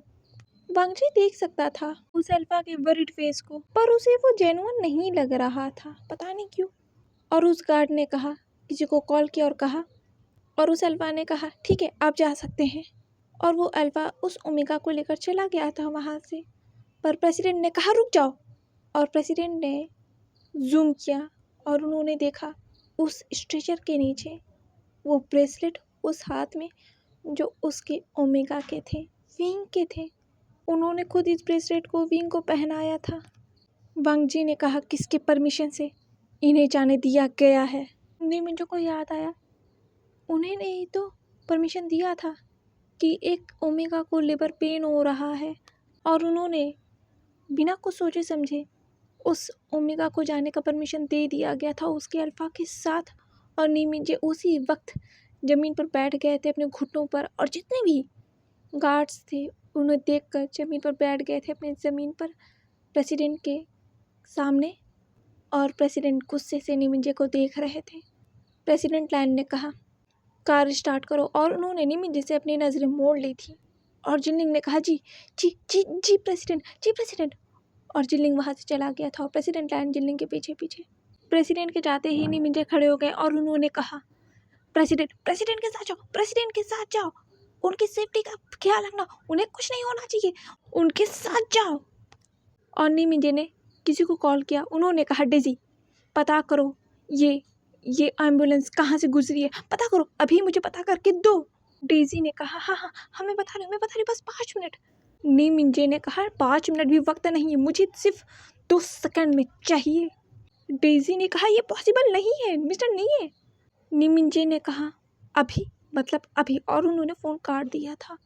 वांग जी देख सकता था उस अल्फा के वरिड फेस को, पर उसे वो जेन्युइन नहीं लग रहा था, पता नहीं क्यों। और उस गार्ड ने कहा, किसी को कॉल किया और कहा, और उस अल्फा ने कहा, ठीक है आप जा सकते हैं। और वो अल्फा उस ओमेगा को लेकर चला गया था वहाँ से। पर प्रेसिडेंट ने कहा, रुक जाओ। और प्रेसिडेंट ने जूम किया और उन्होंने देखा उस स्ट्रेचर के नीचे वो ब्रेसलेट उस हाथ में जो उसके ओमेगा के थे, विंग के थे। उन्होंने खुद इस ब्रेसलेट को विंग को पहनाया था। वांग जी ने कहा, किसके परमिशन से इन्हें जाने दिया गया है? उन्हें मुझे को याद आया, उन्हें ही तो परमिशन दिया था कि एक ओमेगा को लिवर पेन हो रहा है और उन्होंने बिना कुछ सोचे समझे उस ओमेगा को जाने का परमिशन दे दिया गया था उसके अल्फा के साथ। और नीमिंजे उसी वक्त ज़मीन पर बैठ गए थे अपने घुटनों पर, और जितने भी गार्ड्स थे उन्हें देखकर ज़मीन पर बैठ गए थे अपने ज़मीन पर प्रेसिडेंट के सामने। और प्रेसिडेंट गुस्से से नीमिंजे को देख रहे थे। प्रेसिडेंट लैंड ने कहा, कार स्टार्ट करो, और उन्होंने नीमिंजे से अपनी नज़रें मोड़ ली थी। और जिनलिंग ने कहा, जी जी जी जी प्रेसिडेंट, जी प्रेसिडेंट। और जिनलिंग वहाँ से चला गया था और प्रेसिडेंट लैंड जिनलिंग के पीछे पीछे। प्रेसिडेंट के जाते ही नीमिंजे खड़े हो गए और उन्होंने कहा, प्रेसिडेंट प्रेसिडेंट के साथ जाओ, प्रेसिडेंट के साथ जाओ, उनकी सेफ्टी का ख्याल रखना, उन्हें कुछ नहीं होना चाहिए, उनके साथ जाओ। और नीमिंजे ने किसी को कॉल किया, उन्होंने कहा, डेजी पता करो ये एम्बुलेंस कहाँ से गुजरी है, पता करो, अभी मुझे पता करके दो। डेजी ने कहा, हाँ हाँ हाँ मैं बता रही बस 5 मिनट। नीमिंजे ने कहा, 5 मिनट भी वक्त नहीं है, मुझे सिर्फ 2 सेकंड में चाहिए। डेजी ने कहा, ये पॉसिबल नहीं है मिस्टर, नहीं है। नीमिंजे ने कहा, अभी मतलब अभी, और उन्होंने फ़ोन काट दिया था।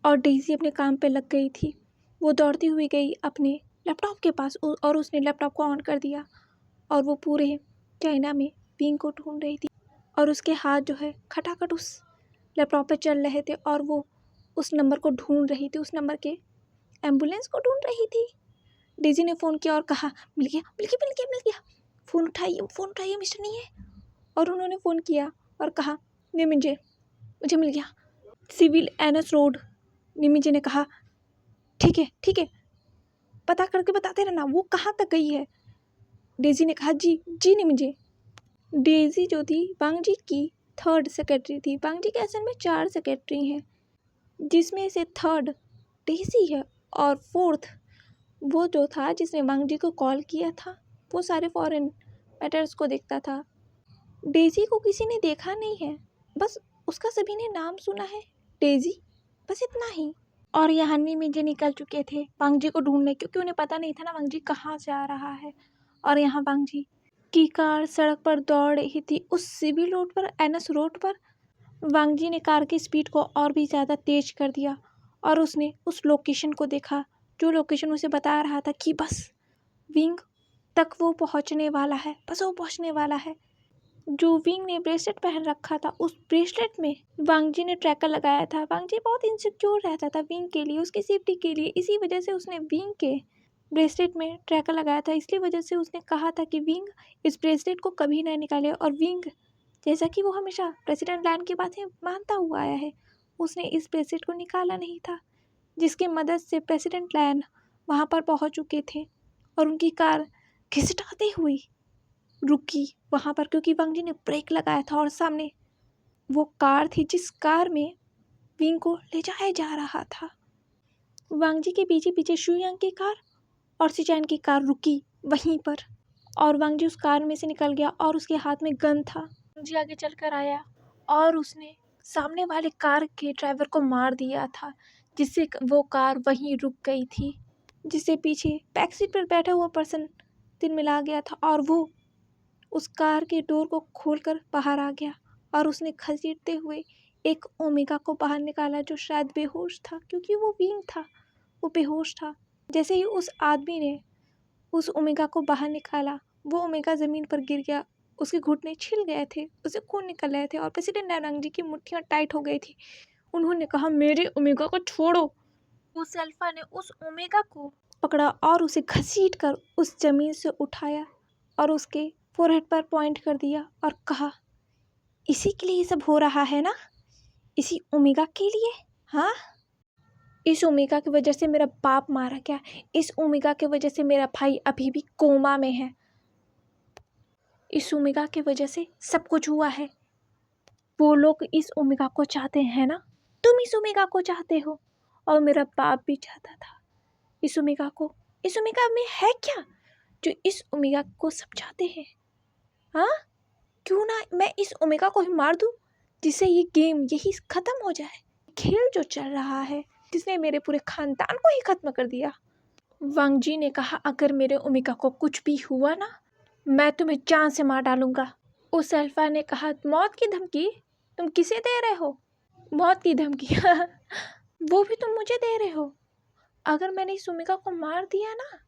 और डेजी अपने काम पे लग गई थी। वो दौड़ती हुई गई अपने लैपटॉप के पास और उसने लैपटॉप को ऑन कर दिया और वो पूरे चाइना में विंग को ढूंढ रही थी। और उसके हाथ जो है खटाखट उस लैपटॉप पे चल रहे थे और वो उस नंबर को ढूंढ रही थी, उस नंबर के एम्बुलेंस को ढूंढ रही थी। डेजी ने फ़ोन किया और कहा, मिल गया मिल गया मिल गया मिल गया, फ़ोन उठाइए मिस्टर, नहीं है। और उन्होंने फ़ोन किया और कहा, निमिंजे मुझे मिल गया, सिविल एनएस रोड। निमिंजे ने कहा, ठीक है पता करके बताते रहना वो कहाँ तक गई है। डेजी ने कहा, जी जी निमिंजे। डेजी जो थी वांग जी की 3rd सेक्रेटरी थी। वांग जी के असल में 4 सेक्रेटरी हैं, जिसमें से 3rd डेजी है और 4th वो जो था जिसने वांग जी को कॉल किया था, वो सारे फॉरेन मैटर्स को देखता था। डेजी को किसी ने देखा नहीं है, बस उसका सभी ने नाम सुना है, डेजी, बस इतना ही। और यहाँ नीमिंजे निकल चुके थे वांग जी को ढूंढने, क्योंकि उन्हें पता नहीं था ना वांग जी कहाँ से आ रहा है। और यहाँ वांग जी की कार सड़क पर दौड़ रही थी उस सिविल रोड पर, एनएस रोड पर। वांग जी ने कार की स्पीड को और भी ज़्यादा तेज कर दिया और उसने उस लोकेशन को देखा जो लोकेशन उसे बता रहा था कि बस विंग तक वो पहुंचने वाला है, बस वो पहुंचने वाला है। जो विंग ने ब्रेसलेट पहन रखा था, उस ब्रेसलेट में वांग जी ने ट्रैकर लगाया था। वांग जी बहुत इनसिक्योर रहता था विंग के लिए, उसकी सेफ्टी के लिए, इसी वजह से उसने विंग के ब्रेसलेट में ट्रैकर लगाया था। इसलिए वजह से उसने कहा था कि विंग इस ब्रेसलेट को कभी ना निकाले। और विंग, जैसा कि वो हमेशा प्रेसिडेंट लैंड की बातें मानता हुआ आया है, उसने इस ब्रेसलेट को निकाला नहीं था, जिसकी मदद से प्रेसिडेंट लैंड वहाँ पर पहुँच चुके थे और उनकी कार घिसटाते हुई रुकी वहाँ पर, क्योंकि वांग जी ने ब्रेक लगाया था और सामने वो कार थी जिस कार में विंग को ले जाया जा रहा था। वांग जी के पीछे पीछे शुयांग की कार और सिचैन की कार रुकी वहीं पर और वांग जी उस कार में से निकल गया और उसके हाथ में गन था। वांग जी आगे चलकर आया और उसने सामने वाले कार के ड्राइवर को मार दिया था, जिससे वो कार वहीं रुक गई थी, जिससे पीछे बैक सीट पर बैठा हुआ पर्सन तिलमिला गया था और वो उस कार के डोर को खोलकर बाहर आ गया और उसने घसीटते हुए एक ओमेगा को बाहर निकाला जो शायद बेहोश था, क्योंकि वो विंग था, वो बेहोश था। जैसे ही उस आदमी ने उस ओमेगा को बाहर निकाला, वो ओमेगा ज़मीन पर गिर गया उसके घुटने छिल गए थे, उसे खून निकल रहे थे और प्रेसिडेंट डायनांग जी की मुट्ठियाँ टाइट हो गई थी। उन्होंने कहा, मेरे ओमेगा को छोड़ो। उस अल्फा ने उस ओमेगा को पकड़ा और उसे घसीट कर उस जमीन से उठाया और उसके फोरहेड पर पॉइंट कर दिया और कहा, इसी के लिए ये सब हो रहा है ना, इसी ओमेगा के लिए। हाँ, इस ओमेगा की वजह से मेरा बाप मारा गया, इस ओमेगा की वजह से मेरा भाई अभी भी कोमा में है, इस ओमेगा की वजह से सब कुछ हुआ है। वो लोग इस ओमेगा को चाहते हैं ना, तुम इस ओमेगा को चाहते हो और मेरा बाप भी चाहता था इस ओमेगा को। इस ओमेगा में है क्या जो इस ओमेगा को सब चाहते हैं? हाँ, क्यों ना मैं इस ओमेगा को ही मार दूं, जिससे ये गेम यही खत्म हो जाए। खेल जो चल रहा है जिसने मेरे पूरे खानदान को ही खत्म कर दिया। वांग जी ने कहा, अगर मेरे ओमेगा को कुछ भी हुआ ना, मैं तुम्हें जान से मार डालूंगा। उस अल्फा ने कहा, मौत की धमकी तुम किसे दे रहे हो? मौत की धमकी वो भी तुम मुझे दे रहे हो? अगर मैंने इस ओमेगा को मार दिया ना,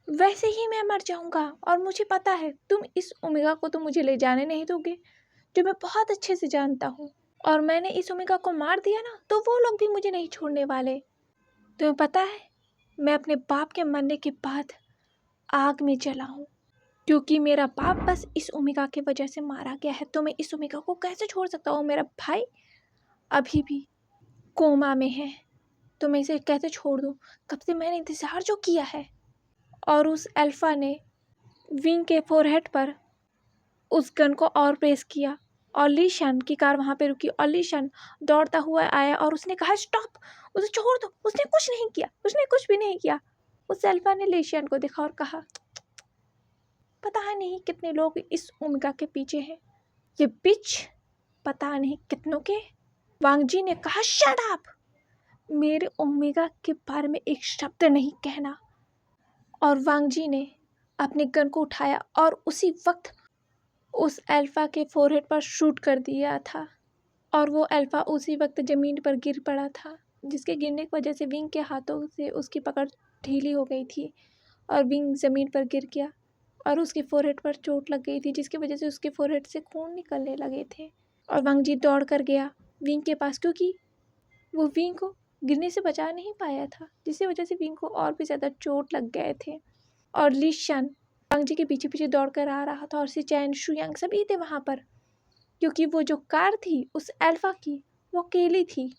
वैसे ही मैं मर जाऊंगा और मुझे पता है तुम इस ओमेगा को तो मुझे ले जाने नहीं दोगे, जो मैं बहुत अच्छे से जानता हूँ। और मैंने इस ओमेगा को मार दिया ना, तो वो लोग भी मुझे नहीं छोड़ने वाले। तुम्हें पता है, मैं अपने बाप के मरने के बाद आग में जला हूँ, क्योंकि मेरा बाप बस इस ओमेगा की वजह से मारा गया है। तो मैं इस ओमेगा को कैसे छोड़ सकता हूँ? मेरा भाई अभी भी कोमा में है, तो मैं इसे कैसे छोड़ दूँ? कब से मैंने इंतज़ार जो किया है। और उस अल्फा ने विंग के फोरहेड पर उस गन को और प्रेस किया और लीशन की कार वहाँ पे रुकी और लीशन दौड़ता हुआ आया और उसने कहा, स्टॉप, उसे छोड़ दो। उसने कुछ नहीं किया, उसने कुछ भी नहीं किया। उस अल्फा ने लीशन को देखा और कहा, पता नहीं कितने लोग इस ओमेगा के पीछे हैं, ये बिच पता नहीं कितनों के। वांग जी ने कहा, शट अप, मेरे ओमेगा के बारे में एक शब्द नहीं कहना। और वांग जी ने अपने गन को उठाया और उसी वक्त उस अल्फा के फोरहेड पर शूट कर दिया था और वो अल्फा उसी वक्त ज़मीन पर गिर पड़ा था, जिसके गिरने की वजह से विंग के हाथों से उसकी पकड़ ढीली हो गई थी और विंग ज़मीन पर गिर गया और उसके फोरहेड पर चोट लग गई थी, जिसकी वजह से उसके फोरहेड से खून निकलने लगे थे। और वांग जी दौड़ कर गया विंग के पास, क्योंकि वो विंग को गिरने से बचा नहीं पाया था, जिसकी वजह से विंग को और भी ज़्यादा चोट लग गए थे। और लीशन वांग जी के पीछे पीछे दौड़ कर आ रहा था और सी चैन शुयांग सभी थे वहाँ पर, क्योंकि वो जो कार थी उस अल्फा की, वो अकेली थी।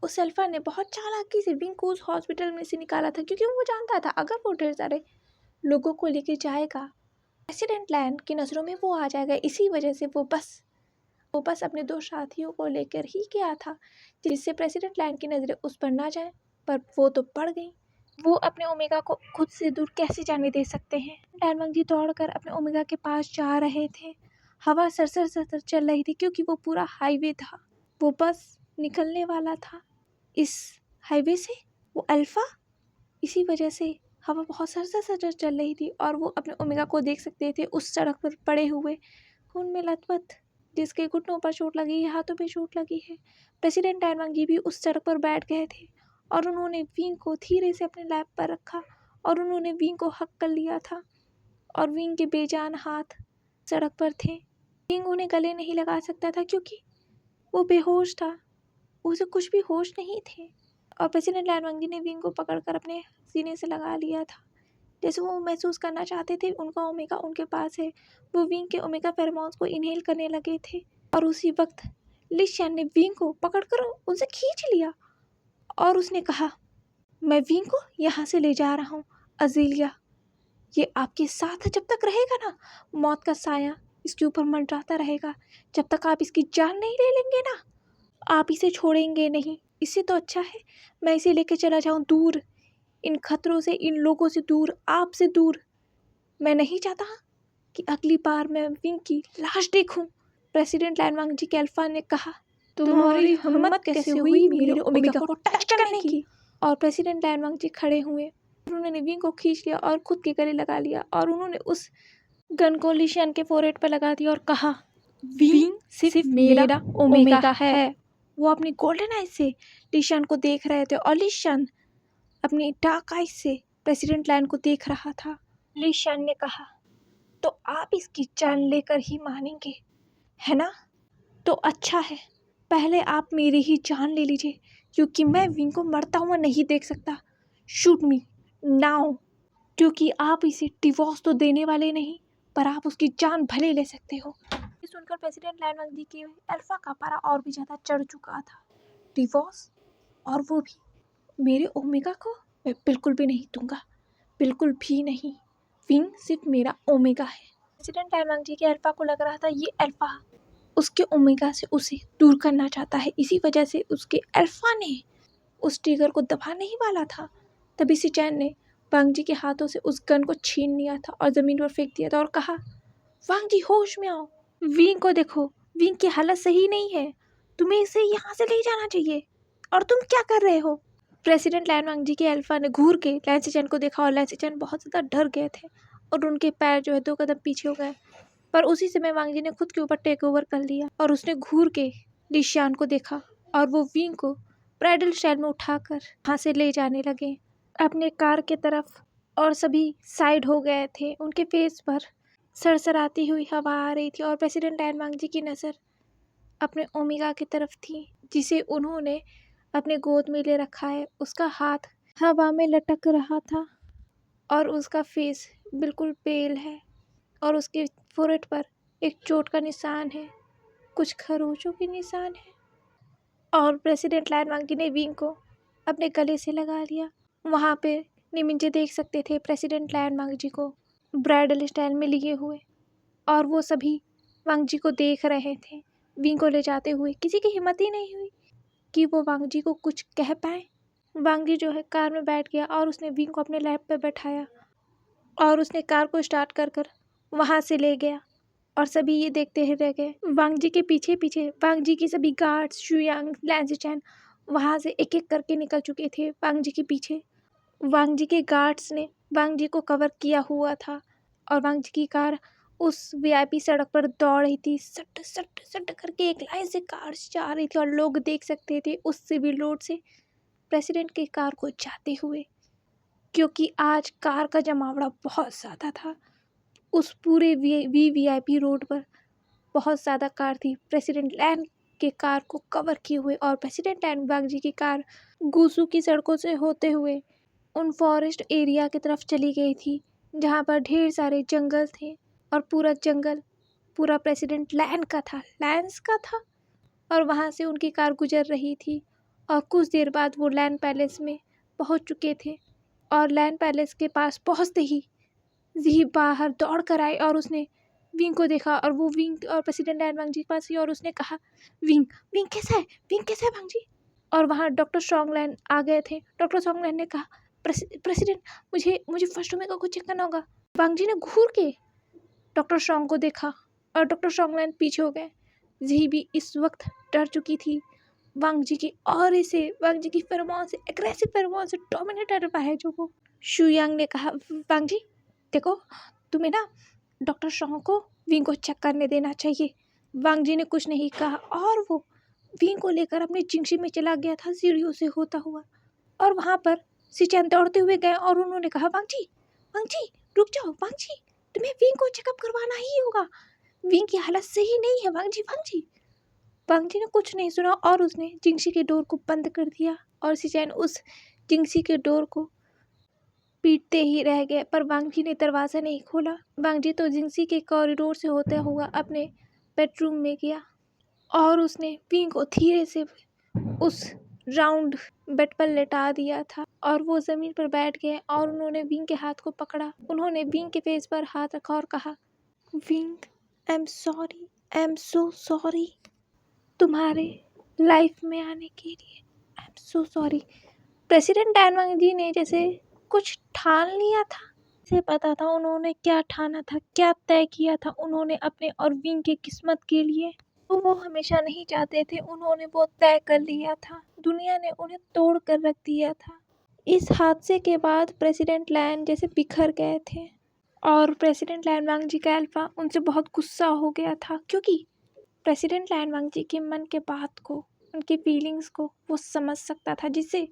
उस अल्फा ने बहुत चालाकी से विंग को उस हॉस्पिटल में से निकाला था, क्योंकि वो जानता था अगर वो ढेर सारे लोगों को लेके जाएगा, प्रेसिडेंट लैन की नज़रों में वो आ जाएगा। इसी वजह से वो बस अपने 2 साथियों को लेकर ही गया था, जिससे प्रेसिडेंट लैन की नज़रें उस पर ना जाए। पर वो तो पड़ गई। वो अपने ओमेगा को खुद से दूर कैसे जाने दे सकते हैं? डायनवांग जी दौड़कर अपने ओमेगा के पास जा रहे थे। हवा सरसर सरसर चल रही थी, क्योंकि वो पूरा हाईवे था। वो बस निकलने वाला था इस हाईवे से, वो अल्फा। इसी वजह से हवा बहुत सरसर सरसर चल रही थी और वो अपने ओमेगा को देख सकते थे उस सड़क पर पड़े हुए, खून में लथपथ, जिसके घुटनों पर चोट लगी है, हाथों पे चोट लगी है। प्रेसिडेंट डायनवांग जी भी उस सड़क पर बैठ गए थे और उन्होंने विंग को धीरे से अपने लैप पर रखा और उन्होंने विंग को हक कर लिया था और विंग के बेजान हाथ सड़क पर थे। विंग उन्हें गले नहीं लगा सकता था, क्योंकि वो बेहोश था, उसे कुछ भी होश नहीं थे। और प्रेसिडेंट डायनवांग जी ने विंग को पकड़कर अपने सीने से लगा लिया था, जैसे वो महसूस करना चाहते थे उनका ओमेगा उनके पास है। वो विंग के ओमेगा फेरोमोन्स को इनहेल करने लगे थे और उसी वक्त लिशन ने विंग को पकड़कर उनसे खींच लिया और उसने कहा, मैं विंग को यहाँ से ले जा रहा हूँ अजीलिया, ये आपके साथ जब तक रहेगा ना, मौत का साया इसके ऊपर मंडराता रहेगा। जब तक आप इसकी जान नहीं ले लेंगे ना, आप इसे छोड़ेंगे नहीं। इससे तो अच्छा है मैं इसे लेके चला जाऊँ दूर, इन खतरों से, इन लोगों से दूर, आपसे दूर। मैं नहीं चाहता कि अगली बार मैं विंग की लाश देखूं। प्रेसिडेंट डायनवांग जी के अल्फा ने कहा, तुम्हारी हिम्मत कैसे हुई मेरे ओमेगा को टच करने की? और प्रेसिडेंट डायनवांग जी खड़े हुए, उन्होंने विंग को खींच लिया और खुद के गले लगा लिया और उन्होंने उस गन को लिशन के फोरहेड पर लगा दिया और कहा, विंग सिर्फ मेरा ओमेगा है। वो अपनी गोल्डन आइज से लिशन को देख रहे थे और लिशन अपनी डार्क आइज से प्रेसिडेंट लैन को देख रहा था। लिशन ने कहा, तो आप इसकी जान लेकर ही मानेंगे, है ना? तो अच्छा है, पहले आप मेरी ही जान ले लीजिए, क्योंकि मैं विंग को मरता हुआ नहीं देख सकता। शूट मी नाउ, क्योंकि आप इसे डिवोर्स तो देने वाले नहीं, पर आप उसकी जान भले ले सकते हो। ये सुनकर प्रेसिडेंट लैन वांग जी के अल्फा का पारा और भी ज़्यादा चढ़ चुका था। डिवोर्स, और वो भी मेरे ओमेगा को? मैं बिल्कुल भी नहीं दूंगा, बिल्कुल भी नहीं। विंग सिर्फ मेरा ओमेगा है। प्रेसिडेंट लैन वांग जी के अल्फा को लग रहा था ये अल्फा उसके ओमेगा से उसे दूर करना चाहता है, इसी वजह से उसके अल्फा ने उस टिगर को दबाने ही वाला था। तभी सिचैन ने वांग जी के हाथों से उस गन को छीन लिया था और ज़मीन पर फेंक दिया था और कहा, वांग जी होश में आओ, विंग को देखो, विंग की हालत सही नहीं है, तुम्हें इसे यहाँ से ले जाना चाहिए, और तुम क्या कर रहे हो? प्रेसिडेंट लैन वांग जी के अल्फा ने घूर के लैन सिचैन को देखा और लैन सिचैन बहुत ज़्यादा डर गए थे और उनके पैर जो है 2 कदम पीछे हो गए। पर उसी समय वांग जी ने खुद के ऊपर टेक ओवर कर लिया और उसने घूर के लिशियान को देखा और वो विंग को ब्राइडल स्टाइल में उठाकर वहाँ से ले जाने लगे अपने कार के तरफ, और सभी साइड हो गए थे। उनके फेस पर सरसराती हुई हवा आ रही थी और प्रेसिडेंट लैन वांग जी की नज़र अपने ओमेगा की तरफ थी, जिसे उन्होंने अपने गोद में ले रखा है। उसका हाथ हवा में लटक रहा था और उसका फेस बिल्कुल पेल है और उसके फोrehead पर एक चोट का निशान है, कुछ खरोचों के निशान है। और प्रेसिडेंट लैन वांग जी ने विंग को अपने गले से लगा लिया। वहाँ पे निमिंजे देख सकते थे प्रेसिडेंट लैन वांग जी को ब्राइडल स्टाइल में लिए हुए, और वो सभी वांग जी को देख रहे थे विंग को ले जाते हुए। किसी की हिम्मत ही नहीं हुई कि वो वांग जी को कुछ कह पाए। वांग जी जो है कार में बैठ गया और उसने विंग को अपने लैप पे बैठाया और उसने कार को स्टार्ट कर कर वहाँ से ले गया और सभी ये देखते ही रह गए। वांग जी के पीछे पीछे वांग जी की सभी गार्ड्स, शुयांग, लैन सिचैन वहाँ से एक एक करके निकल चुके थे वांग जी के पीछे। वांग जी के गार्ड्स ने वांग जी को कवर किया हुआ था और वांग जी की कार उस वीआईपी सड़क पर दौड़ रही थी। सट सट सट करके एक लाइन से कार्स जा रही थी और लोग देख सकते थे उस सिविल रोड से प्रेसिडेंट की कार को जाते हुए, क्योंकि आज कार का जमावड़ा बहुत ज़्यादा था। उस पूरे वीआईपी रोड पर बहुत ज़्यादा कार थी प्रेसिडेंट लैन के कार को कवर किए हुए, और प्रेसिडेंट लैन वांग जी की कार गुसू की सड़कों से होते हुए उन फॉरेस्ट एरिया की तरफ चली गई थी जहाँ पर ढेर सारे जंगल थे और पूरा जंगल पूरा प्रेसिडेंट लैन का था, लैंस का था। और वहाँ से उनकी कार गुजर रही थी और कुछ देर बाद वो लैन पैलेस में पहुँच चुके थे। और लैन पैलेस के पास पहुँचते ही जी बाहर दौड़ कर आई और उसने विंग को देखा, और वो विंग और प्रेसिडेंट लैन वांग जी के पास ही, और उसने कहा, विंग, विंग कैसा है, विंग कैसा है वांग जी? और वहाँ डॉक्टर स्ट्रॉन्गलैंड आ गए थे। डॉक्टर स्ट्रॉन्गलैंड ने कहा, प्रेसिडेंट, मुझे मुझे फर्स्ट ओमेगा को चेक करना होगा। वांग जी ने घूर के डॉक्टर स्ट्रॉन्ग को देखा और डॉक्टर स्ट्रॉन्गलैंड पीछे हो गए। जी भी इस वक्त डर चुकी थी वांग जी की ऑरे से, वांग जी की फेरोमोन से, एग्रेसिव फेरोमोन से डोमिनेट रहा है जो वो। शुयांग ने कहा, वांग जी देखो, तुम्हें ना डॉक्टर स्ट्रॉन्ग को विंग को चेक करने देना चाहिए। वांग जी ने कुछ नहीं कहा और वो विंग को लेकर अपने जिंगशी में चला गया था सीढ़ियों से होता हुआ। और वहाँ पर सिचैन दौड़ते हुए गए और उन्होंने कहा, वांग जी रुक जाओ, वांग जी तुम्हें विंग को चेकअप करवाना ही होगा, विंग की हालत सही नहीं है वांग जी। वांग जी ने कुछ नहीं सुना और उसने जिंगशी के डोर को बंद कर दिया और सिचैन उस जिंगशी के डोर को पीटते ही रह गए, पर वांग जी ने दरवाज़ा नहीं खोला। वांग जी तो जिंगशी के कॉरिडोर से होते हुआ अपने बेडरूम में गया और उसने विंग को धीरे से उस राउंड बेड पर लेटा दिया था और वो ज़मीन पर बैठ गए और उन्होंने विंग के हाथ को पकड़ा। उन्होंने विंग के फेस पर हाथ रखा और कहा, Wing, I am sorry, I am so sorry तुम्हारे लाइफ में आने के लिए, I am so sorry. President Lan Wang ji ने जैसे कुछ ठान लिया था, से पता था उन्होंने क्या ठाना था, क्या तय किया था उन्होंने अपने और विंग की किस्मत के लिए। तो वो हमेशा नहीं चाहते थे, उन्होंने वो तय कर लिया था, दुनिया ने उन्हें तोड़ कर रख दिया था। इस हादसे के बाद प्रेसिडेंट लैन जैसे बिखर गए थे और प्रेसिडेंट लैन वांग जी का अल्फा उनसे बहुत गुस्सा हो गया था, क्योंकि प्रेसिडेंट लैन वांग जी के मन के बात को, उनकी फीलिंग्स को वो समझ सकता था, जिससे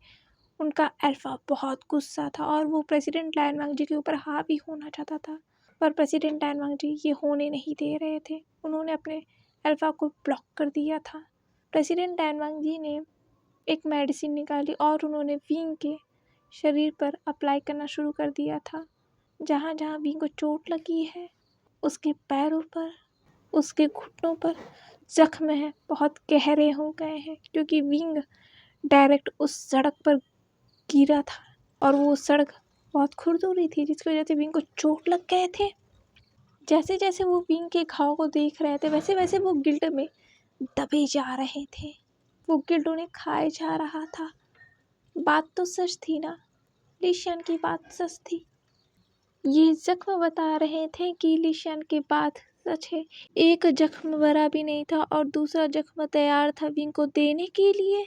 उनका अल्फा बहुत गुस्सा था और वो प्रेसिडेंट लैन वांग जी के ऊपर हावी होना चाहता था। पर प्रेसिडेंट टैन वांग जी ये होने नहीं दे रहे थे। उन्होंने अपने अल्फा को ब्लॉक कर दिया था। प्रेसिडेंट टैन वांग जी ने एक मेडिसिन निकाली और उन्होंने विंग के शरीर पर अप्लाई करना शुरू कर दिया था। जहाँ जहाँ विंग को चोट लगी है, उसके पैरों पर, उसके घुटनों पर जख्म है, बहुत गहरे हो गए हैं, क्योंकि विंग डायरेक्ट उस सड़क पर गिरा था और वो सड़क बहुत खुरदुरी थी, जिसकी वजह से विंग को चोट लग गए थे। जैसे जैसे वो विंग के घाव को देख रहे थे, वैसे वैसे वो गिल्ट में दबे जा रहे थे। वो गिल्ट उन्हें खाए जा रहा था। बात तो सच थी ना, लिशियन की बात सच थी। ये जख्म बता रहे थे कि लिशियन की बात सच है। एक जख्म भरा भी नहीं था और दूसरा जख्म तैयार था विंग को देने के लिए।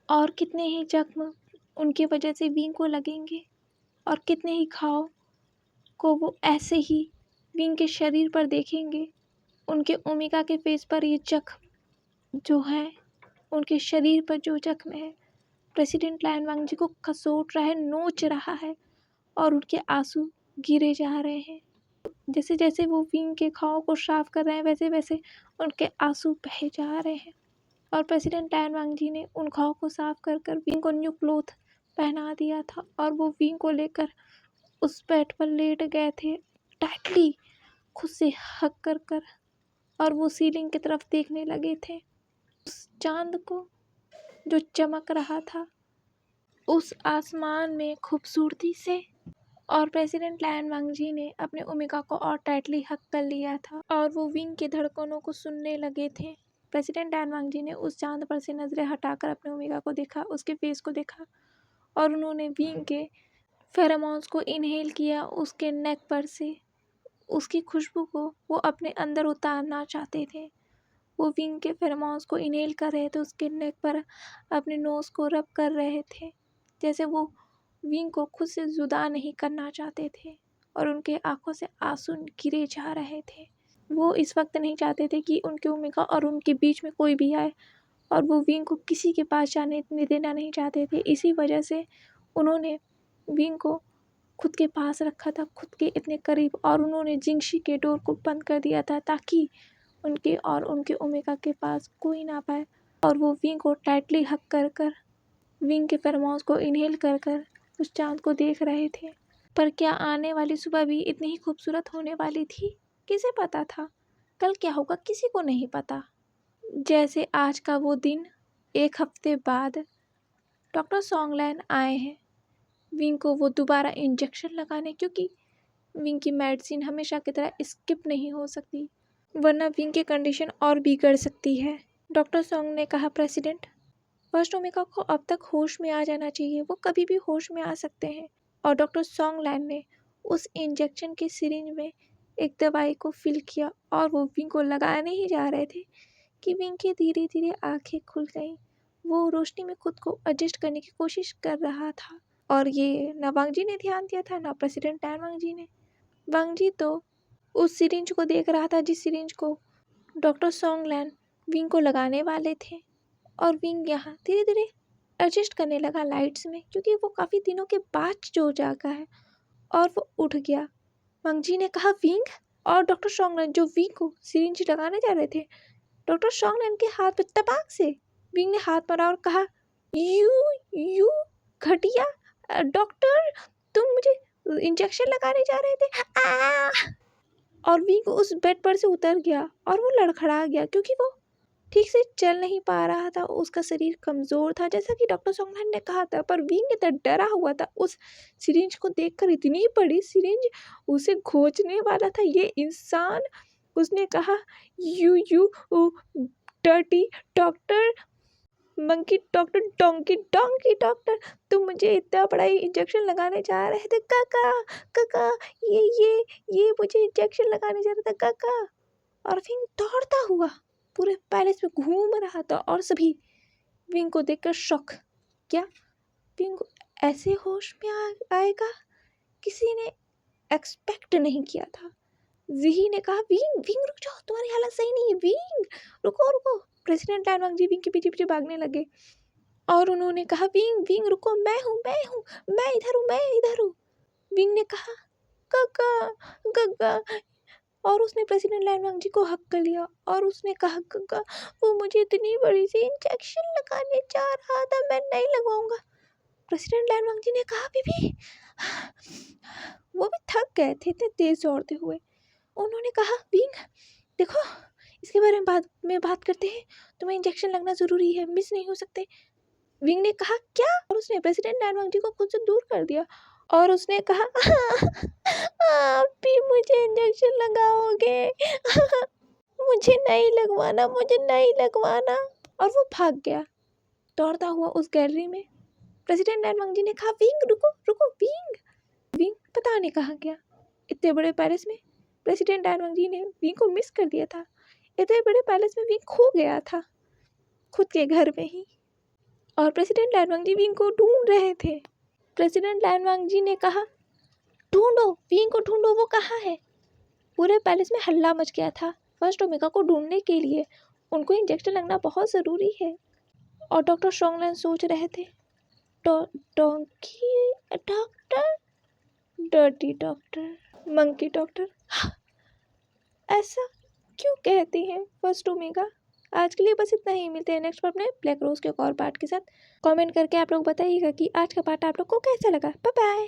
और कितने ही जख्म उनकी वजह से विंग को लगेंगे और कितने ही घाव को वो ऐसे ही विंग के शरीर पर देखेंगे। उनके ओमेगा के फेस पर ये जख्म जो है, उनके शरीर पर जो जख्म है, प्रेसिडेंट टैन वांग जी को खसोट रहा है, नोच रहा है और उनके आंसू गिरे जा रहे हैं। जैसे जैसे वो विंग के घाव को साफ कर रहे हैं, वैसे वैसे उनके आंसू बहे जा रहे हैं। और प्रेसिडेंट टैन वांग जी ने उन घाव को साफ कर कर विंग को न्यू क्लोथ पहना दिया था और वो विंग को लेकर उस बेड पर लेट गए थे, टाइटली खुद से हक कर कर, और वो सीलिंग की तरफ देखने लगे थे, उस चांद को जो चमक रहा था उस आसमान में खूबसूरती से। और प्रेसिडेंट टैन वांग जी ने अपने ओमेगा को और टाइटली हक कर लिया था और वो विंग की धड़कनों को सुनने लगे थे। प्रेसिडेंट टैन वांग जी ने उस चांद पर से नजरें हटाकर अपने ओमेगा को देखा, उसके फेस को देखा और उन्होंने विंग के फेरोमोन्स को इनहेल किया। उसके नेक पर से उसकी खुशबू को वो अपने अंदर उतारना चाहते थे। वो विंग के फेरोमोन्स को इनहेल कर रहे थे, उसके नेक पर अपने नोज़ को रब कर रहे थे, जैसे वो विंग को खुद से जुदा नहीं करना चाहते थे। और उनके आंखों से आंसू गिरे जा रहे थे। वो इस वक्त नहीं चाहते थे कि उनके ओमेगा और उनके बीच में कोई भी आए, और वो विंग को किसी के पास जाने देना नहीं चाहते थे। इसी वजह से उन्होंने विंग को खुद के पास रखा था, खुद के इतने करीब, और उन्होंने जिंगशी के डोर को बंद कर दिया था ताकि उनके और उनके ओमेगा के पास कोई ना पाए। और वो विंग को टाइटली हक कर कर, विंग के फेरोमोन्स को इनहेल कर कर उस चांद को देख रहे थे। पर क्या आने वाली सुबह भी इतनी ही खूबसूरत होने वाली थी? किसे पता था कल क्या होगा? किसी को नहीं पता। जैसे आज का वो दिन, एक हफ्ते बाद डॉक्टर सोंगलैन आए हैं विंग को वो दोबारा इंजेक्शन लगाने, क्योंकि विंग की मेडिसिन हमेशा की तरह स्किप नहीं हो सकती, वरना विंग की कंडीशन और बिगड़ सकती है। डॉक्टर सोंग ने कहा, प्रेसिडेंट, फर्स्ट ओमेगा को अब तक होश में आ जाना चाहिए, वो कभी भी होश में आ सकते हैं। और डॉक्टर सोंगलैन ने उस इंजेक्शन के सिरिंज में एक दवाई को फिल किया और वो विंग को लगाने ही जा रहे थे कि विंग की धीरे धीरे आंखें खुल गईं। वो रोशनी में खुद को एडजस्ट करने की कोशिश कर रहा था, और ये ना वांग जी ने ध्यान दिया था, ना प्रेसिडेंट टैन वांग जी ने। वांग जी तो उस सिरिंज को देख रहा था जिस सिरिंज को डॉक्टर सोंगलैन विंग को लगाने वाले थे, और विंग यहाँ धीरे धीरे एडजस्ट करने लगा लाइट्स में, क्योंकि वो काफ़ी दिनों के बाद जो जागा है, और वो उठ गया। वांग जी ने कहा, विंग। और डॉक्टर सोंगलैन जो विंग को सिरिंज लगाने जा रहे थे, डॉक्टर सोंगलैन के हाथ पे तपाक से विंग ने हाथ मारा और कहा, यू घटिया डॉक्टर, तुम मुझे इंजेक्शन लगाने जा रहे थे। और विंग उस बेड पर से उतर गया और वो लड़खड़ा गया, क्योंकि वो ठीक से चल नहीं पा रहा था, उसका शरीर कमज़ोर था, जैसा कि डॉक्टर सोंगलैन ने कहा था। पर विंग इतना डरा हुआ था उस सिरिंज को देखकर, इतनी बड़ी सिरिंज उसे खोंचने वाला था ये इंसान। उसने कहा, you dirty doctor, monkey doctor, donkey donkey doctor, तुम मुझे इतना बड़ा इंजेक्शन लगाने जा रहे थे। काका काका, ये मुझे इंजेक्शन लगाने जा रहा था काका। और विंग दौड़ता हुआ पूरे पैलेस में घूम रहा था, और सभी विंग को देखकर शॉक। क्या विंग ऐसे होश में आएगा? किसी ने एक्सपेक्ट नहीं किया था। ज़ी ने कहा, विंग रुक जाओ, तुम्हारी हालत सही नहीं है, विंग रुको रुको। प्रेसिडेंट टैन वांग जी विंग के पीछे पीछे भागने लगे और उन्होंने कहा, विंग रुको, मैं इधर हूँ। विंग ने कहा, गग्गा गग्गा। और उसने प्रेसिडेंट लैन वांग जी को हक कर लिया और उसने कहा गग्गा वो मुझे इतनी बड़ी सी इंजेक्शन लगाने जा रहा था, मैं नहीं लगवाऊंगा। प्रेसिडेंट लैन वांग जी ने कहा बीबी, वो भी थक गए थे इतने तेज दौड़ते हुए। उन्होंने कहा विंग देखो इसके बारे में बात करते हैं, तुम्हें इंजेक्शन लगना ज़रूरी है, मिस नहीं हो सकते। विंग ने कहा क्या, और उसने प्रेसिडेंट लैन वांग जी को खुद से दूर कर दिया और उसने कहा आप भी मुझे इंजेक्शन लगाओगे मुझे नहीं लगवाना, मुझे नहीं लगवाना। और वो भाग गया दौड़ता हुआ उस गैलरी में। प्रेसिडेंट लैन वांग जी ने कहा विंग रुको रुको विंग। विंग पता नहीं कहाँ गया। इतने बड़े पैलेस में प्रेसिडेंट लैन वांग जी ने विंग को मिस कर दिया था। इतने बड़े पैलेस में विंग खो गया था खुद के घर में ही, और प्रेसिडेंट लैन वांग जी विंग को ढूंढ रहे थे। प्रेसिडेंट लैन वांग जी ने कहा ढूंढो विंग को, ढूंढो वो कहाँ है। पूरे पैलेस में हल्ला मच गया था फर्स्ट ओमेगा को ढूंढने के लिए, उनको इंजेक्शन लगना बहुत ज़रूरी है। और डॉक्टर स्ट्रॉन्गलैंड सोच रहे थे donkey doctor, dirty doctor, monkey doctor, ऐसा क्यों कहती हैं फर्स्ट ओमेगा। आज के लिए बस इतना ही, मिलते हैं नेक्स्ट पार्ट में ब्लैक रोज के एक और पार्ट के साथ। कमेंट करके आप लोग बताइएगा कि आज का पार्ट आप लोग को कैसा लगा। Bye bye.